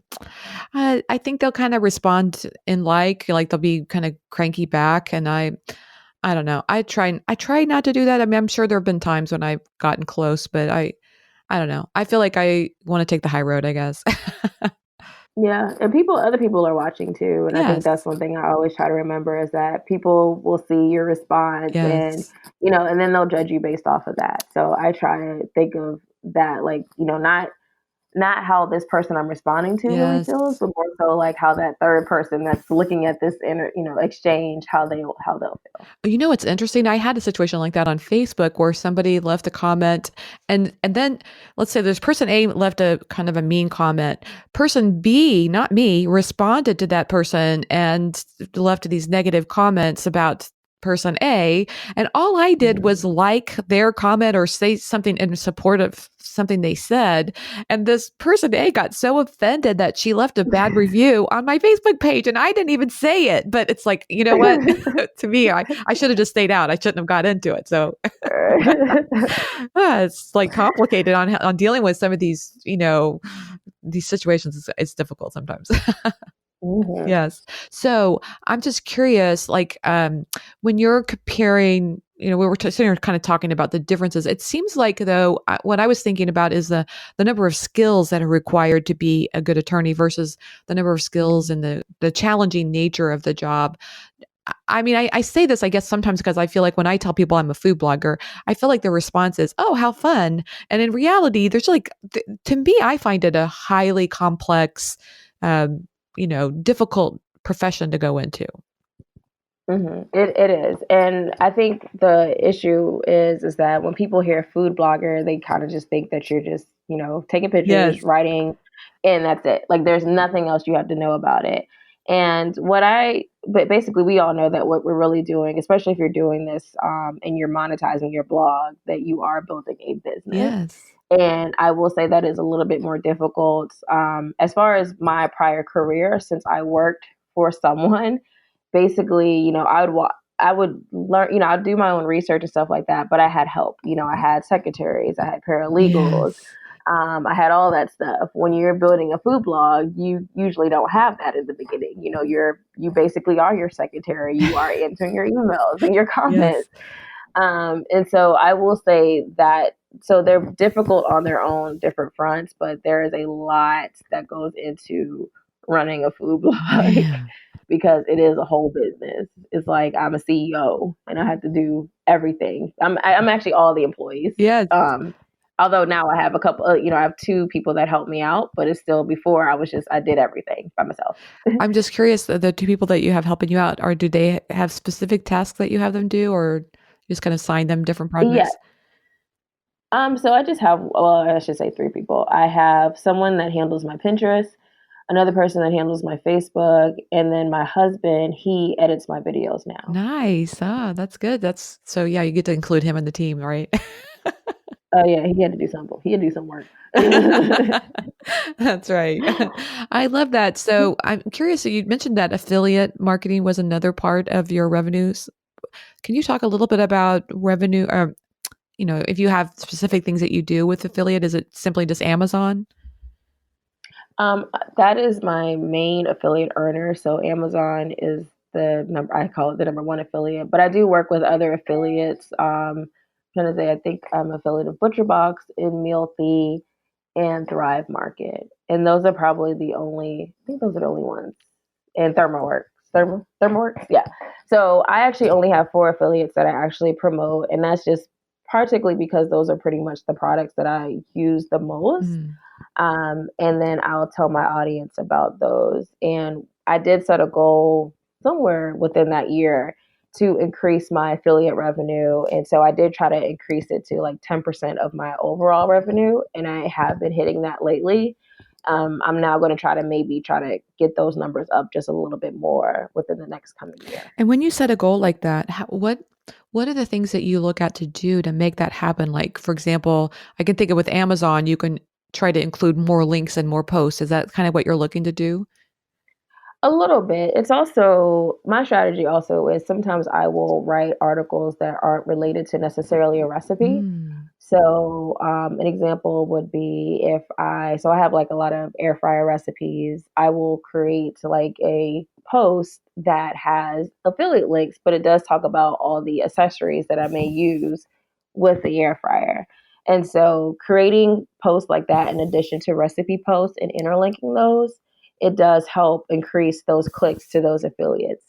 I think they'll kind of respond in like they'll be kind of cranky back, and I don't know. I try not to do that. I mean, I'm sure there have been times when I've gotten close, but I don't know. I feel like I want to take the high road, I guess. Yeah, and other people are watching too, and I think that's Yes. one thing I always try to remember is that people will see your response, and Yes. and then they'll judge you based off of that. So I try to think of that like, not how this person I'm responding to really Yes. feels, but more so like how that third person that's looking at this exchange, how they'll feel. You know, it's interesting. I had a situation like that on Facebook where somebody left a comment, and then let's say there's person A left a kind of a mean comment. Person B, not me, responded to that person and left these negative comments about person A, and all I did was Mhm. like their comment or say something in support of something they said, and this person A got so offended that she left a bad review on my Facebook page, and I didn't even say it. But it's like, you know what? To me, I should have just stayed out. I shouldn't have got into it. So it's like complicated on dealing with some of these, these situations. It's difficult sometimes. Mhm. Yes. So I'm just curious, like, when you're comparing, we were sitting here kind of talking about the differences. It seems like, though, what I was thinking about is the number of skills that are required to be a good attorney versus the number of skills and the challenging nature of the job. I mean, I say this, I guess, sometimes because I feel like when I tell people I'm a food blogger, I feel like the response is, "Oh, how fun!" And in reality, there's like, to me, I find it a highly complex, difficult profession to go into. It is, and I think the issue is that when people hear food blogger, they kind of just think that you're just taking pictures, Yes. writing, and that's it. Like there's nothing else you have to know about it. And but basically, we all know that what we're really doing, especially if you're doing this and you're monetizing your blog, that you are building a business. Yes. And I will say that is a little bit more difficult as far as my prior career, since I worked for someone. Basically, I would walk. I would learn, I'd do my own research and stuff like that, but I had help. I had secretaries, I had paralegals, Yes. I had all that stuff. When you're building a food blog, you usually don't have that in the beginning. You basically are your secretary. You are answering your emails and your Yes. comments. And so I will say that, so they're difficult on their own different fronts, but there is a lot that goes into running a food blog Man. because it is a whole business. It's like I'm a CEO and I have to do everything. I'm actually all the employees. Yes. Although now I have a couple, I have two people that help me out, but it's still, before I did everything by myself. I'm just curious, the two people that you have helping you out, or do they have specific tasks that you have them do, or you just kind of assign them different Yeah. projects? So I just have, well, I should say three people. I have someone that handles my Pinterest, another person that handles my Facebook, and then my husband, he edits my videos now. Nice. Ah, that's good. That's so yeah, you get to include him in the team, right? Oh yeah, he had to do something. He had to do some work. That's right. I love that. So I'm curious, so you mentioned that affiliate marketing was another part of your revenues. Can you talk a little bit about revenue, or if you have specific things that you do with affiliate, is it simply just Amazon? Um, that is my main affiliate earner. So Amazon is the number, I call it the number one affiliate, but I do work with other affiliates. I'm trying to say, I think I'm affiliate of ButcherBox, in Mealthy, and Thrive Market. And those are probably I think those are the only ones. And ThermoWorks. ThermoWorks? Yeah. So I actually only have four affiliates that I actually promote. And that's just particularly because those are pretty much the products that I use the most. Mm. And then I'll tell my audience about those. And I did set a goal somewhere within that year to increase my affiliate revenue. And so I did try to increase it to like 10% of my overall revenue. And I have been hitting that lately. I'm now going to try to get those numbers up just a little bit more within the next coming year. And when you set a goal like that, what are the things that you look at to do to make that happen? Like, for example, I can think of with Amazon, you can try to include more links and more posts. Is that kind of what you're looking to do? A little bit. It's also, my strategy also is sometimes I will write articles that aren't related to necessarily a recipe. Mm. So, an example would be if so I have like a lot of air fryer recipes. I will create like a post that has affiliate links, but it does talk about all the accessories that I may use with the air fryer. And so, creating posts like that in addition to recipe posts and interlinking those, it does help increase those clicks to those affiliates.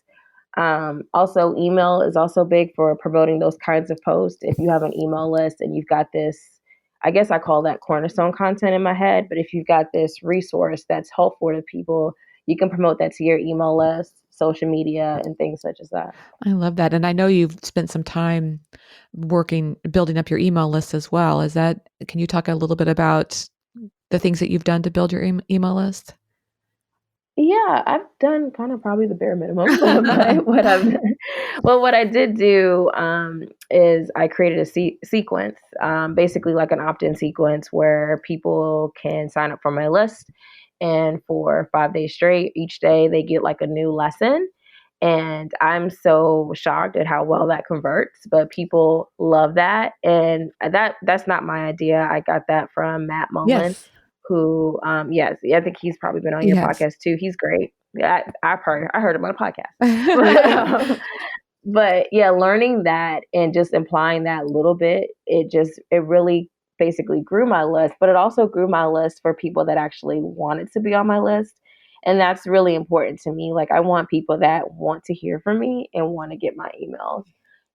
Also, email is also big for promoting those kinds of posts. If you have an email list and you've got this, I guess I call that cornerstone content in my head, but if you've got this resource that's helpful to people, you can promote that to your email list, social media, and things such as that. I love that. And I know you've spent some time building up your email list as well. Can you talk a little bit about the things that you've done to build your email list? Yeah, I've done kind of probably the bare minimum. But what I did do is I created a sequence, basically like an opt-in sequence where people can sign up for my list, and for 5 days straight, each day they get like a new lesson. And I'm so shocked at how well that converts, but people love that. And that's not my idea. I got that from Matt Mullen, Yes. who, yes, I think he's probably been on your Yes. podcast too. He's great. Yeah, I heard him on a podcast. But yeah, learning that and just implying that little bit, it really basically grew my list, but it also grew my list for people that actually wanted to be on my list. And that's really important to me. Like, I want people that want to hear from me and want to get my emails.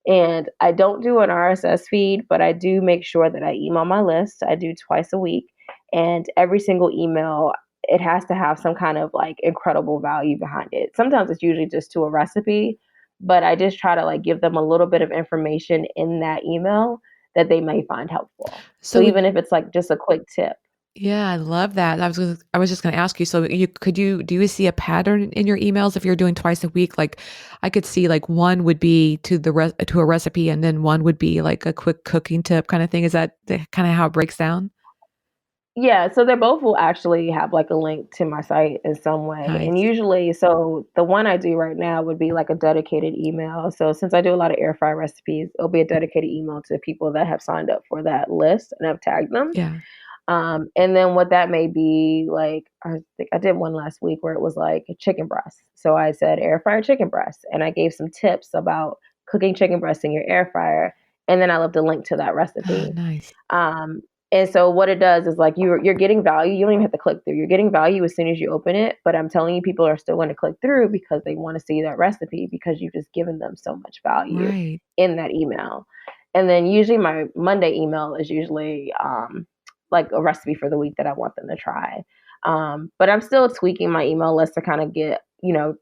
And I don't do an RSS feed, but I do make sure that I email my list. I do twice a week. And every single email, it has to have some kind of like incredible value behind it. Sometimes it's usually just to a recipe, but I just try to like give them a little bit of information in that email that they may find helpful. So So even if it's like just a quick tip. yeah, I love that. I was just going to ask you. So do you see a pattern in your emails if you're doing twice a week? Like I could see like one would be to a recipe, and then one would be like a quick cooking tip kind of thing. Is that kind of how it breaks down? Yeah, so they both will actually have like a link to my site in some way. And Nice. usually, so the one I do right now would be like a dedicated email. So since I do a lot of air fry recipes, it'll be a dedicated email to people that have signed up for that list and I've tagged them. Yeah. And then what that may be like, I think I did one last week where it was like a chicken breast. So I said air fryer chicken breast, and I gave some tips about cooking chicken breast in your air fryer, and then I left a link to that Oh, recipe. nice. Um, and so what it does is like you're getting value. You don't even have to click through. You're getting value as soon as you open it. But I'm telling you, people are still going to click through because they want to see that recipe because you've just given them so much value Right. in that email. And then usually my Monday email is usually like a recipe for the week that I want them to try. But I'm still tweaking my email list to kind of get,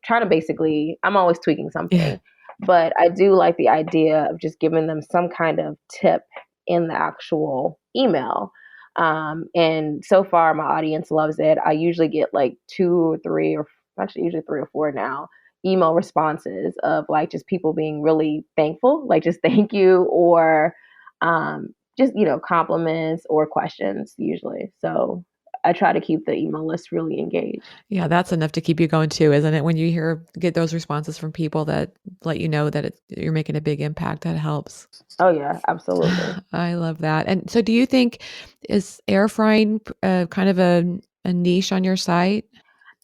trying to basically, I'm always tweaking Yeah. something. But I do like the idea of just giving them some kind of tip in the actual email. And so far, my audience loves it. I usually get like two or three, or actually usually three or four now, email responses of like just people being really thankful, like just thank you, or just, compliments or questions usually. So I try to keep the email list really engaged. Yeah, that's enough to keep you going too, isn't it? When you get those responses from people that let you know that you're making a big impact, that helps. Oh, yeah, absolutely. I love that. And so, do you think is air frying kind of a niche on your site?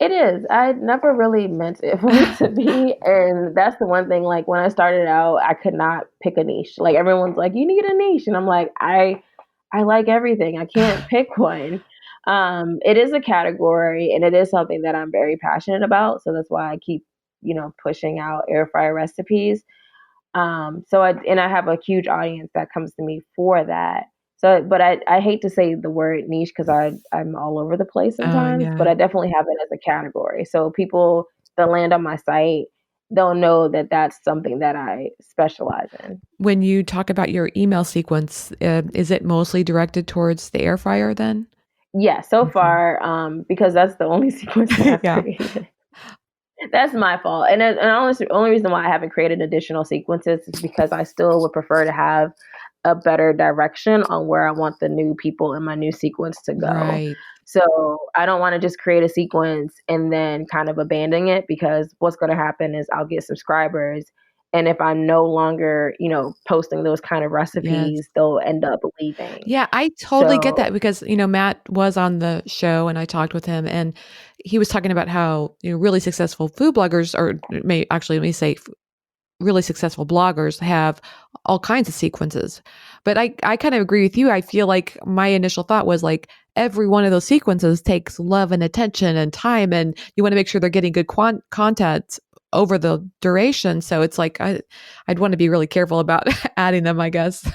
It is. I never really meant it for it to be. And that's the one thing, like when I started out, I could not pick a niche. Like everyone's like, you need a niche. And I'm like, I like everything. I can't pick one. It is a category and it is something that I'm very passionate about. So that's why I keep, pushing out air fryer recipes. I have a huge audience that comes to me for that. So, but I hate to say the word niche because I'm all over the place Oh, sometimes, but yeah. I definitely have it as a category. So people that land on my site, they'll know that that's something that I specialize in. When you talk about your email sequence, is it mostly directed towards the air fryer then? Yeah, so Okay. far, because that's the only sequence that I've Yeah. created. That's my fault. And honestly, the only reason why I haven't created additional sequences is because I still would prefer to have a better direction on where I want the new people in my new sequence to go. Right. So I don't want to just create a sequence and then kind of abandon it because what's going to happen is I'll get subscribers. And if I'm no longer, posting those kind of Yes. recipes, they'll end up leaving. Yeah, I totally get that So, because, Matt was on the show and I talked with him and he was talking about how, really successful food bloggers or let me say really successful bloggers have all kinds of sequences. But I kind of agree with you. I feel like my initial thought was like every one of those sequences takes love and attention and time, and you want to make sure they're getting good content over the duration. So it's like I'd want to be really careful about adding them, I guess.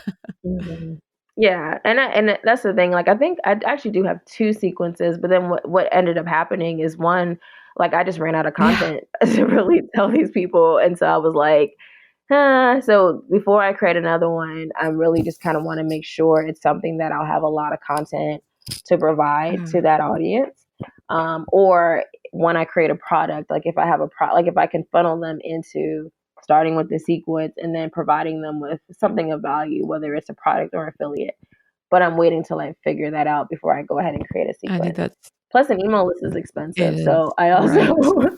mhm. Yeah, and that's the thing. Like, I think I actually do have two sequences, but then what ended up happening is one, like I just ran out of Yeah. content to really tell these people, and so I was like, So before I create another one, I really just kind of want to make sure it's something that I'll have a lot of content to provide Uh, to that audience. Or when I create a product, like if I have like if I can funnel them into starting with the sequence and then providing them with something of value, whether it's a product or affiliate. But I'm waiting to like figure that out before I go ahead and create a I think sequence. that's Plus, an email list is it expensive, is so I also right.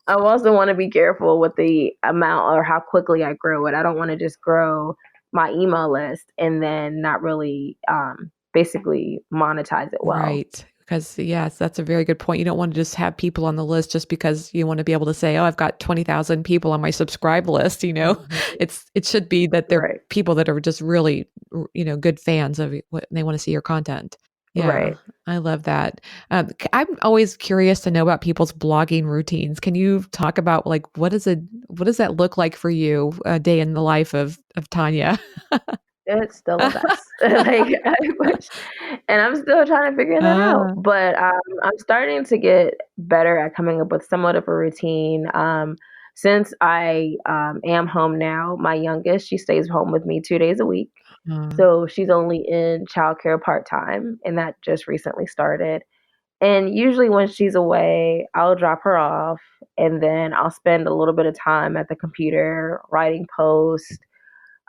I also want to be careful with the amount or how quickly I grow it. I don't want to just grow my email list and then not really basically monetize it well. Right. Because yes, that's a very good point. You don't want to just have people on the list just because you want to be able to say, "Oh, I've got 20,000 people on my subscribe list." Mhm. It should be that they're Right. people that are just really, good fans of what they want to see your content. Yeah, Right. I love that. I'm always curious to know about people's blogging routines. Can you talk about like what does that look like for you, a day in the life of Tanya? It's still a mess. Like I wish, and I'm still trying to figure that out. Ah, But I'm starting to get better at coming up with somewhat of a routine. Since I am home now, my youngest she stays home with me 2 days a week. uh, So she's only in childcare part time, and that just recently started. And usually when she's away, I'll drop her off, and then I'll spend a little bit of time at the computer writing posts,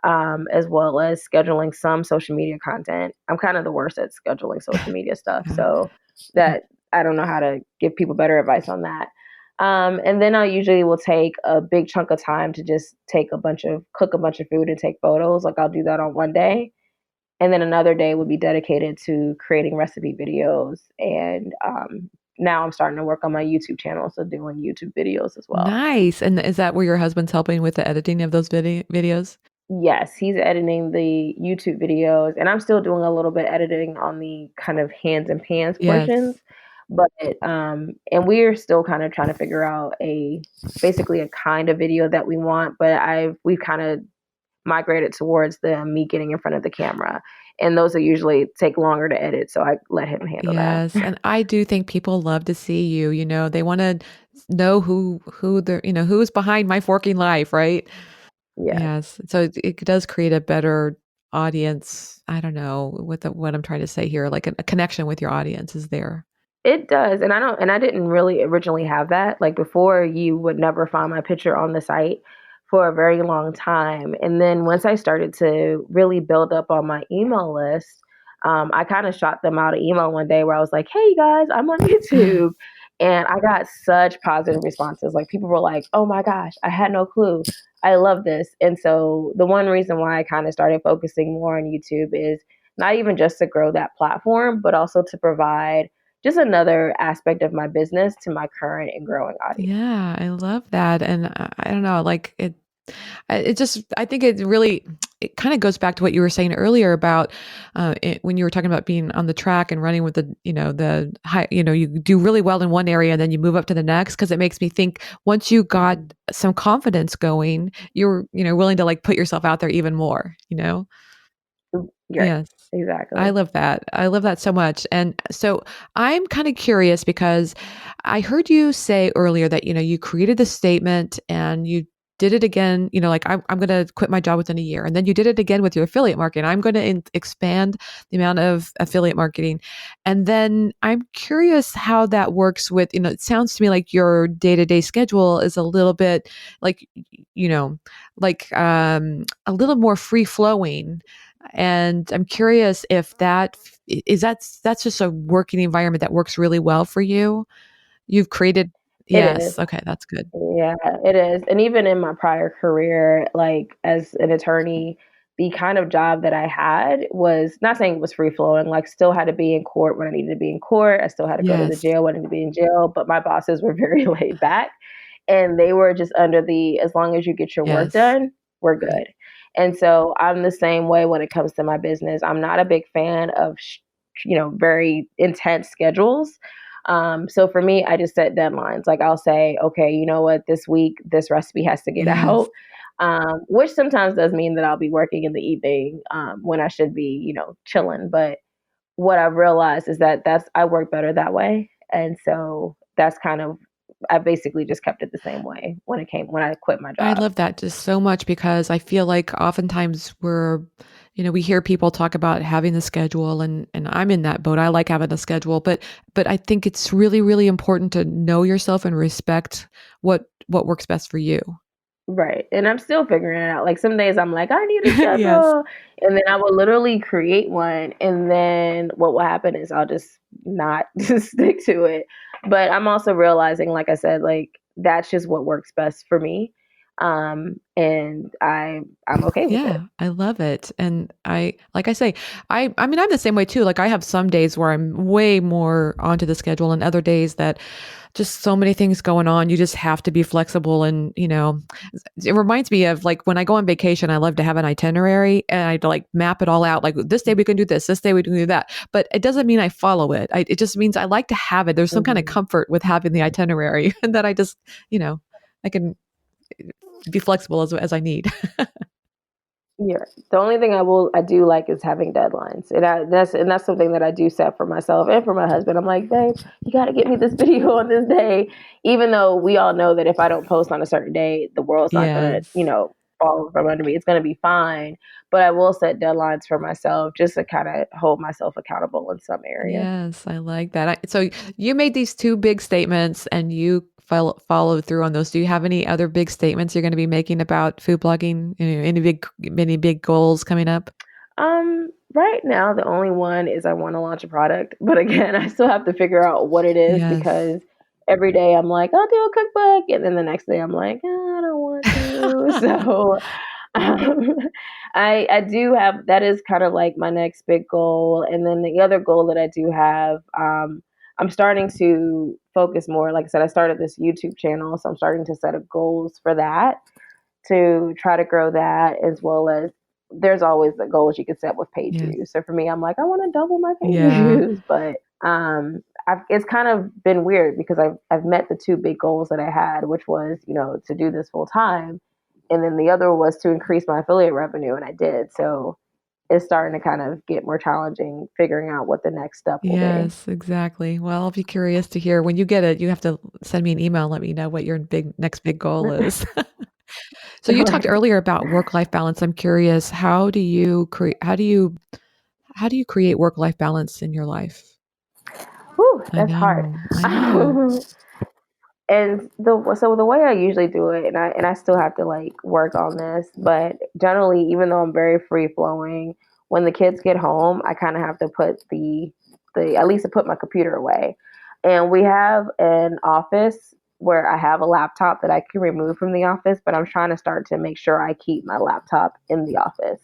as well as scheduling some social media content. I'm kind of the worst at scheduling social media stuff, Yeah. so that I don't know how to give people better advice on that. And then I usually will take a big chunk of time to just cook a bunch of food and take photos. Like I'll do that on one day. And then another day would be dedicated to creating recipe videos. And now I'm starting to work on my YouTube channel, so doing YouTube videos as well. Nice. And is that where your husband's helping with the editing of those videos? Yes, he's editing the YouTube videos, and I'm still doing a little bit editing on the kind of hands and pans Yes. portions. But and we're still kind of trying to figure out basically a kind of video that we want. But we've kind of migrated towards the me getting in front of the camera, and those are usually take longer to edit, so I let him handle that. Yes, and I do think people love to see you, they wanna know who they're who's behind my forking life, right? Yes. Yes, so it does create a better audience. I don't know what I'm trying to say here, like a connection with your audience is there. It does, and I didn't really originally have that. Like before, you would never find my picture on the site for a very long time. And then once I started to really build up on my email list, I kind of shot them out an email one day where I was like, "Hey guys, I'm on YouTube," and I got such positive responses. Like people were like, "Oh my gosh, I had no clue. I love this." And so the one reason why I kind of started focusing more on YouTube is not even just to grow that platform, but also to provide just another aspect of my business to my current and growing audience. Yeah, I love that, and I don't know, like, it just I think it really it kinda goes back to what you were saying earlier about, when you were talking about being on the track and running with the high you do really well in one area, and then you move up to the next. Because it makes me think once you got some confidence going, you're, willing to, like, put yourself out there even more, you know? Right. Yes. I Exactly. love that. I love that so much. And so I'm kind of curious because I heard you say earlier that, you created this statement and you did it again, like I'm going to quit my job within a year. And then you did it again with your affiliate marketing. I'm going to expand the amount of affiliate marketing. And then I'm curious how that works with, it sounds to me like your day-to-day schedule is a little bit like, you know, a little more free flowing, and I'm curious if that's just a working environment that works really well for you. You've created It is. Yes, okay, that's good. Yeah, it is. And even in my prior career, like as an attorney, the kind of job that I had was not saying it was free flowing, like still had to be in court when I needed to be in court. I still had to go to the Yes, jail when I needed to be in jail, but my bosses were very laid back and they were just under the as long as you get your work yes, done, we're right. good. And so I'm the same way when it comes to my business. I'm not a big fan of very intense schedules. So for me, I just set deadlines. Like I'll say, okay, you know what, this week this recipe has to get Yes. out. Which sometimes does mean that I'll be working in the evening when I should be, chilling. But what I've realized is that I work better that way, and so that's kind of I basically just kept it the same way when I quit my I job. love that just so much because I feel like oftentimes we hear people talk about having the schedule, and I'm in that boat. I like having a schedule, but I think it's really, really important to know yourself and respect what works best for you. Right. And I'm still figuring it out. Like some days I'm like, I need a Yes. schedule. And then I will literally create one. And then what will happen is I'll just not just stick to it. But I'm also realizing, like I said, like that's just what works best for me. And I'm okay with it. Yeah, I love it. And like I say, I mean, I'm the same way too. Like I have some days where I'm way more onto the schedule and other days that just so many things going on. You just have to be flexible. And, it reminds me of like when I go on vacation, I love to have an itinerary and I like map it all out. Like this day we can do this day we can do that. But it doesn't mean I follow it. It just means I like to have it. There's some kind of Mhm. comfort with having the itinerary and that I just, I can be flexible as I need. Yeah. The only thing I do like is having deadlines. And that's something that I do set for myself and for my husband. I'm like, babe, you gotta get me this video on this day. Even though we all know that if I don't post on a certain day, the world's not gonna, Yes. fall from under me. It's gonna be fine. But I will set deadlines for myself just to kind of hold myself accountable in some areas. Yes, I like that. So you made these two big statements and you follow through on those. Do you have any other big statements you're going to be making about food blogging? Any big goals coming up? Right now the only one is I want to launch a product, but again, I still have to figure out what it is Yes. because every day I'm like, I'll do a cookbook, and then the next day I'm like, I don't want to. So um, I do have that is kind of like my next big goal, and then the other goal that I do have, I'm starting to focus more. Like I said, I started this YouTube channel, so I'm starting to set up goals for that to try to grow that as well as there's always the goals you can set with page Yes. views. So for me, I'm like, I want to double my page Yeah. views, but it's kind of been weird because I've met the two big goals that I had, which was to do this full time, and then the other was to increase my affiliate revenue, and I did. So it's starting to kind of get more challenging figuring out what the next step will be. Yes, exactly. Well, I'll be curious to hear when you get it. You have to send me an email and let me know what your next big goal is. So you talked Right. earlier about work-life balance. I'm curious, how do you create work-life balance in your life? Whew, I that's hard. know. I know. And the way I usually do it, and I still have to like work on this, but generally, even though I'm very free flowing, when the kids get home, I kind of have to put the at least to put my computer away. And we have an office where I have a laptop that I can remove from the office, but I'm trying to start to make sure I keep my laptop in the office.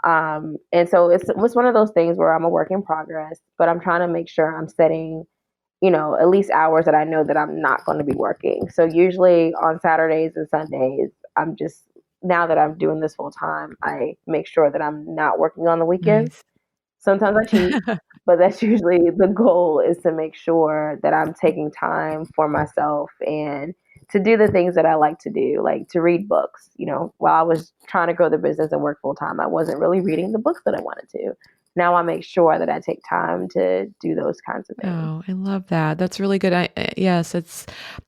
And so it's one of those things where I'm a work in progress, but I'm trying to make sure I'm setting at least hours that I know that I'm not going to be working. So usually on Saturdays and Sundays, now that I'm doing this full time, I make sure that I'm not working on the weekends. Nice. Sometimes I cheat, but that's usually the goal is to make sure that I'm taking time for myself and to do the things that I like to do, like to read books. While I was trying to grow the business and work full time, I wasn't really reading the books that I wanted to. Now I make sure that I take time to do those kinds of things. Oh, I love that. That's really good. Yes,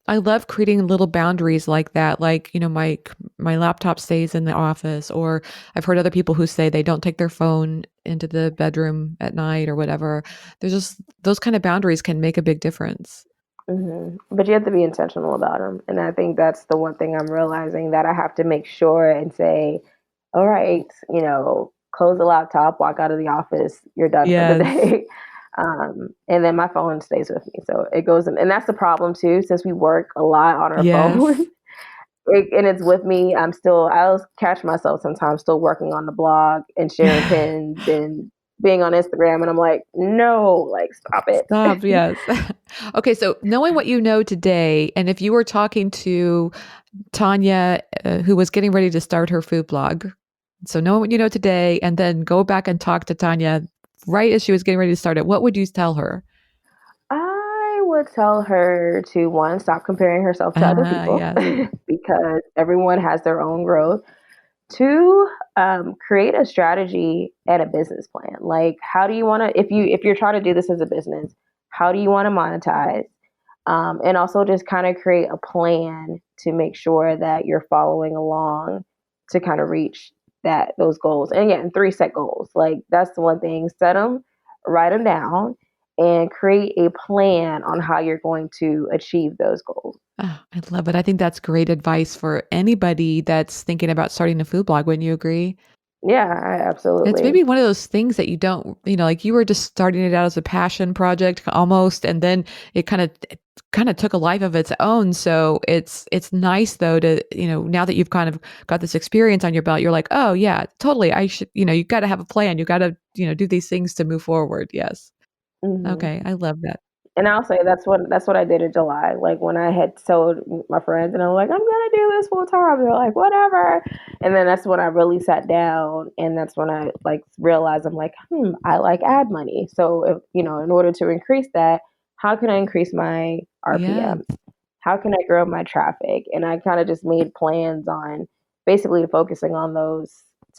I love creating little boundaries like that. Like, my laptop stays in the office, or I've heard other people who say they don't take their phone into the bedroom at night or whatever. There's just those kind of boundaries can make a big difference. But you have to be intentional about them. And I think that's the one thing I'm realizing that I have to make sure and say, all right, close the laptop, walk out of the office, you're done for the Yes. day. And then my phone stays with me. So it goes in. And that's the problem too, since we work a lot on our phone Yes. and it's with me. I'll catch myself sometimes still working on the blog and sharing pins and being on Instagram. And I'm like, no, like, stop it. Stop. Yes. Okay. So knowing what you know today, and if you were talking to Tanya, who was getting ready to start her food blog, so knowing what you know today, and then go back and talk to Tanya right as she was getting ready to start it, what would you tell her? I would tell her to one, stop comparing herself to other people Yes. because everyone has their own growth. Two, create a strategy and a business plan. Like, how do you want to, if you're trying to do this as a business, how do you want to monetize? And also just kind of create a plan to make sure that you're following along to kind of reach those goals. And again, three set goals. Like that's the one thing. Set them, write them down, and create a plan on how you're going to achieve those goals. Oh, I love it. I think that's great advice for anybody that's thinking about starting a food blog. Wouldn't you agree? Yeah, It's absolutely. maybe one of those things that you don't, like you were just starting it out as a passion project almost, and then it kind of took a life of its own. So it's nice though to, now that you've kind of got this experience on your belt, you're like, oh yeah, totally. I should, you got to have a plan. You got to, do these things to move forward. Yes. hmm Okay. I love that. And I'll say that's what I did in July. Like when I had told my friends, and I'm like, I'm gonna do this full time. They're like, whatever. And then that's when I really sat down, and that's when I like realized I'm like, I like ad money. So if in order to increase that, how can I increase my Yeah. RPM? How can I grow my traffic? And I kind of just made plans on basically focusing on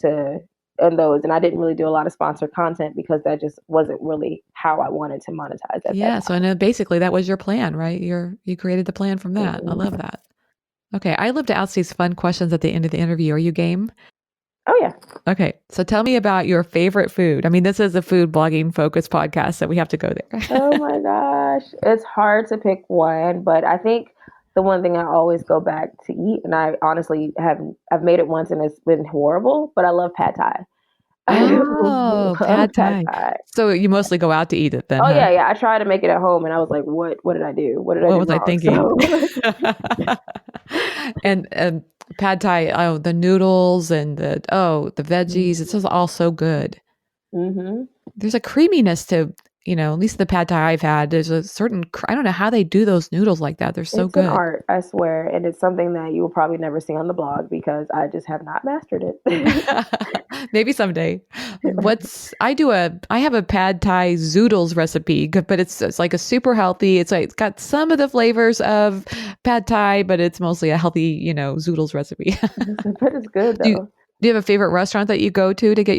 to those. And I didn't really do a lot of sponsored content because that just wasn't really how I wanted to monetize at that Yeah. So, and basically that was your plan, right? You created the plan from time. that. I love that. Okay. I love to ask these fun questions at the end of the interview. Are you game? Oh yeah. Okay. So tell me about your favorite food. I mean, this is a food blogging focused podcast, so we have to go Oh there. my gosh. It's hard to pick one, but I think the one thing I always go back to eat. And I honestly I've made it once and it's been horrible, but I love pad thai. I Oh, love pad pad thai. thai. So you mostly go out to eat it then, Oh huh? yeah. I tried to make it at home and I was like, what did I do? What did I What do was I wrong? thinking? And pad thai, oh, the noodles and the veggies, it's just all so good. Mm-hmm. There's a creaminess to, at least the pad thai I've had. There's a certain, I don't know how they do those noodles like that. They're so It's an good. art, I swear, and it's something that you will probably never see on the blog because I just have not mastered it. Maybe someday. I have a pad thai zoodles recipe, but it's like a super healthy. It's got some of the flavors of pad thai, but it's mostly a healthy, zoodles recipe. But it's good Do you, though. do you have a favorite restaurant that you go to get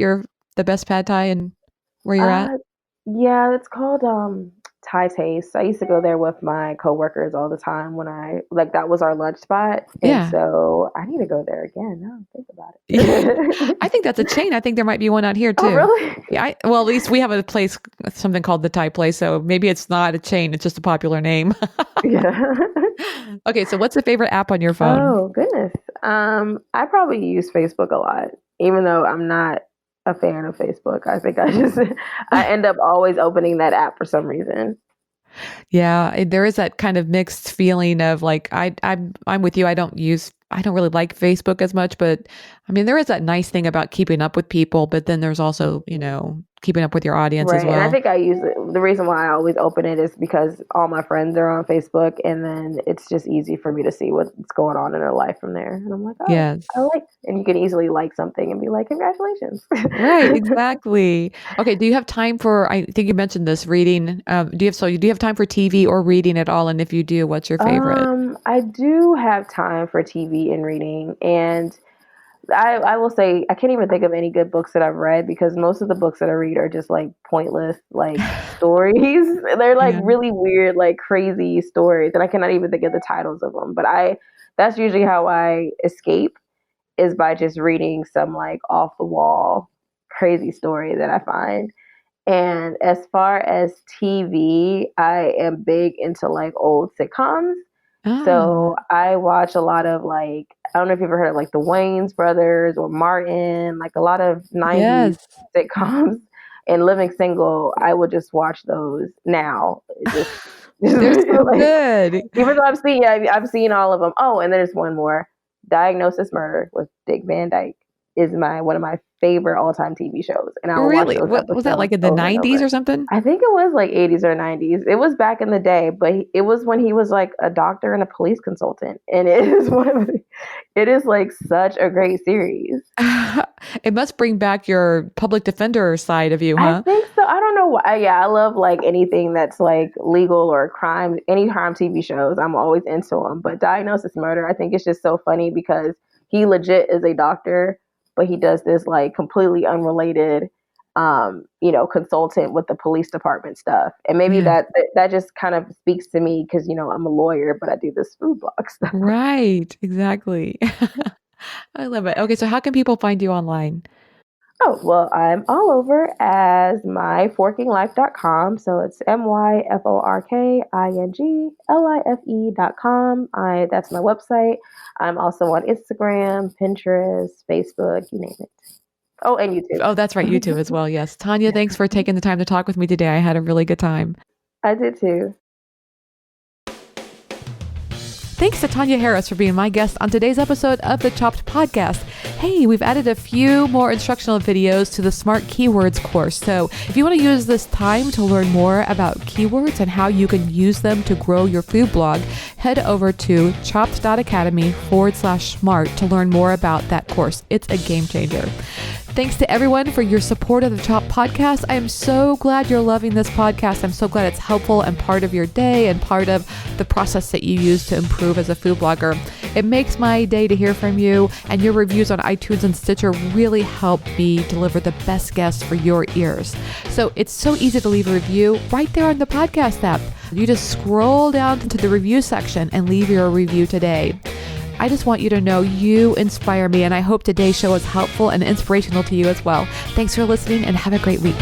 the best pad thai and where you're at? Uh, yeah, it's called Thai Taste. I used to go there with my coworkers all the time when I like that was our lunch spot, and Yeah. so I need to go there again. Now I think about Yeah. it. I think that's a chain. I think there might be one out here Oh, too. really? Yeah. Well, at least we have a place, something called the Thai place. So maybe it's not a chain. It's just a popular name. Yeah. Okay. So what's the favorite app on your phone? Oh, goodness. I probably use Facebook a lot, even though I'm not a fan of Facebook. I think I end up always opening that app for some reason. Yeah, there is that kind of mixed feeling of like I'm with you. I don't really like Facebook as much, but I mean there is that nice thing about keeping up with people, but then there's also, keeping up with your audience as Right. And I well. think I use it. The reason why I always open it is because all my friends are on Facebook and then it's just easy for me to see what's going on in their life from there. And I'm like, oh, Yes. and you can easily like something and be like, congratulations. Right, exactly. Okay, do you have time for I think you mentioned this reading. Do you have time for TV or reading at all? And if you do, what's your favorite? I do have time for TV and reading, and I will say I can't even think of any good books that I've read because most of the books that I read are just like pointless, like stories. They're like Yeah. really weird, like crazy stories, and I cannot even think of the titles of them. But that's usually how I escape is by just reading some like off the wall crazy story that I find. And as far as TV, I am big into like old sitcoms. Ah, So I watch a lot of like I don't know if you've ever heard of like the Wayans brothers or Martin, like a lot of 90s yes. sitcoms. And Living Single, I would just watch those now. They're so Like, good. even though I've seen all of them. Oh, and there's one more. Diagnosis Murder with Dick Van Dyke is one of my favorite all time TV shows, and I will watch Really? those What was that, like episodes in the over and 90s over. or something? I think it was like 80s or 90s. It was back in the day, but it was when he was like a doctor and a police consultant, and it is like such a great series. It must bring back your public defender side of you, I huh? think so. I don't know why. Yeah, I love like anything that's like legal or crime, any crime TV shows. I'm always into them. But Diagnosis Murder, I think it's just so funny because he legit is a doctor, but he does this like completely unrelated, consultant with the police department stuff. And maybe Yeah. that just kind of speaks to me because I'm a lawyer, but I do this food blog stuff. Right, exactly. I love it. Okay, so how can people find you online? Oh, well, I'm all over as myforkinglife.com. So it's myforkinglife.com. That's my website. I'm also on Instagram, Pinterest, Facebook, you name it. Oh, and YouTube. Oh, that's right, YouTube as well. Yes. Tanya, thanks for taking the time to talk with me today. I had a really good time. I did too. Thanks to Tanya Harris for being my guest on today's episode of the Chopped Podcast. Hey, we've added a few more instructional videos to the Smart Keywords course. So if you want to use this time to learn more about keywords and how you can use them to grow your food blog, head over to chopped.academy/smart to learn more about that course. It's a game changer. Thanks to everyone for your support of the Chopped Podcast. I am so glad you're loving this podcast. I'm so glad it's helpful and part of your day and part of the process that you use to improve as a food blogger. It makes my day to hear from you, and your reviews on iTunes and Stitcher really help me deliver the best guests for your ears. So it's so easy to leave a review right there on the podcast app. You just scroll down into the review section and leave your review today. I just want you to know you inspire me, and I hope today's show was helpful and inspirational to you as well. Thanks for listening and have a great week.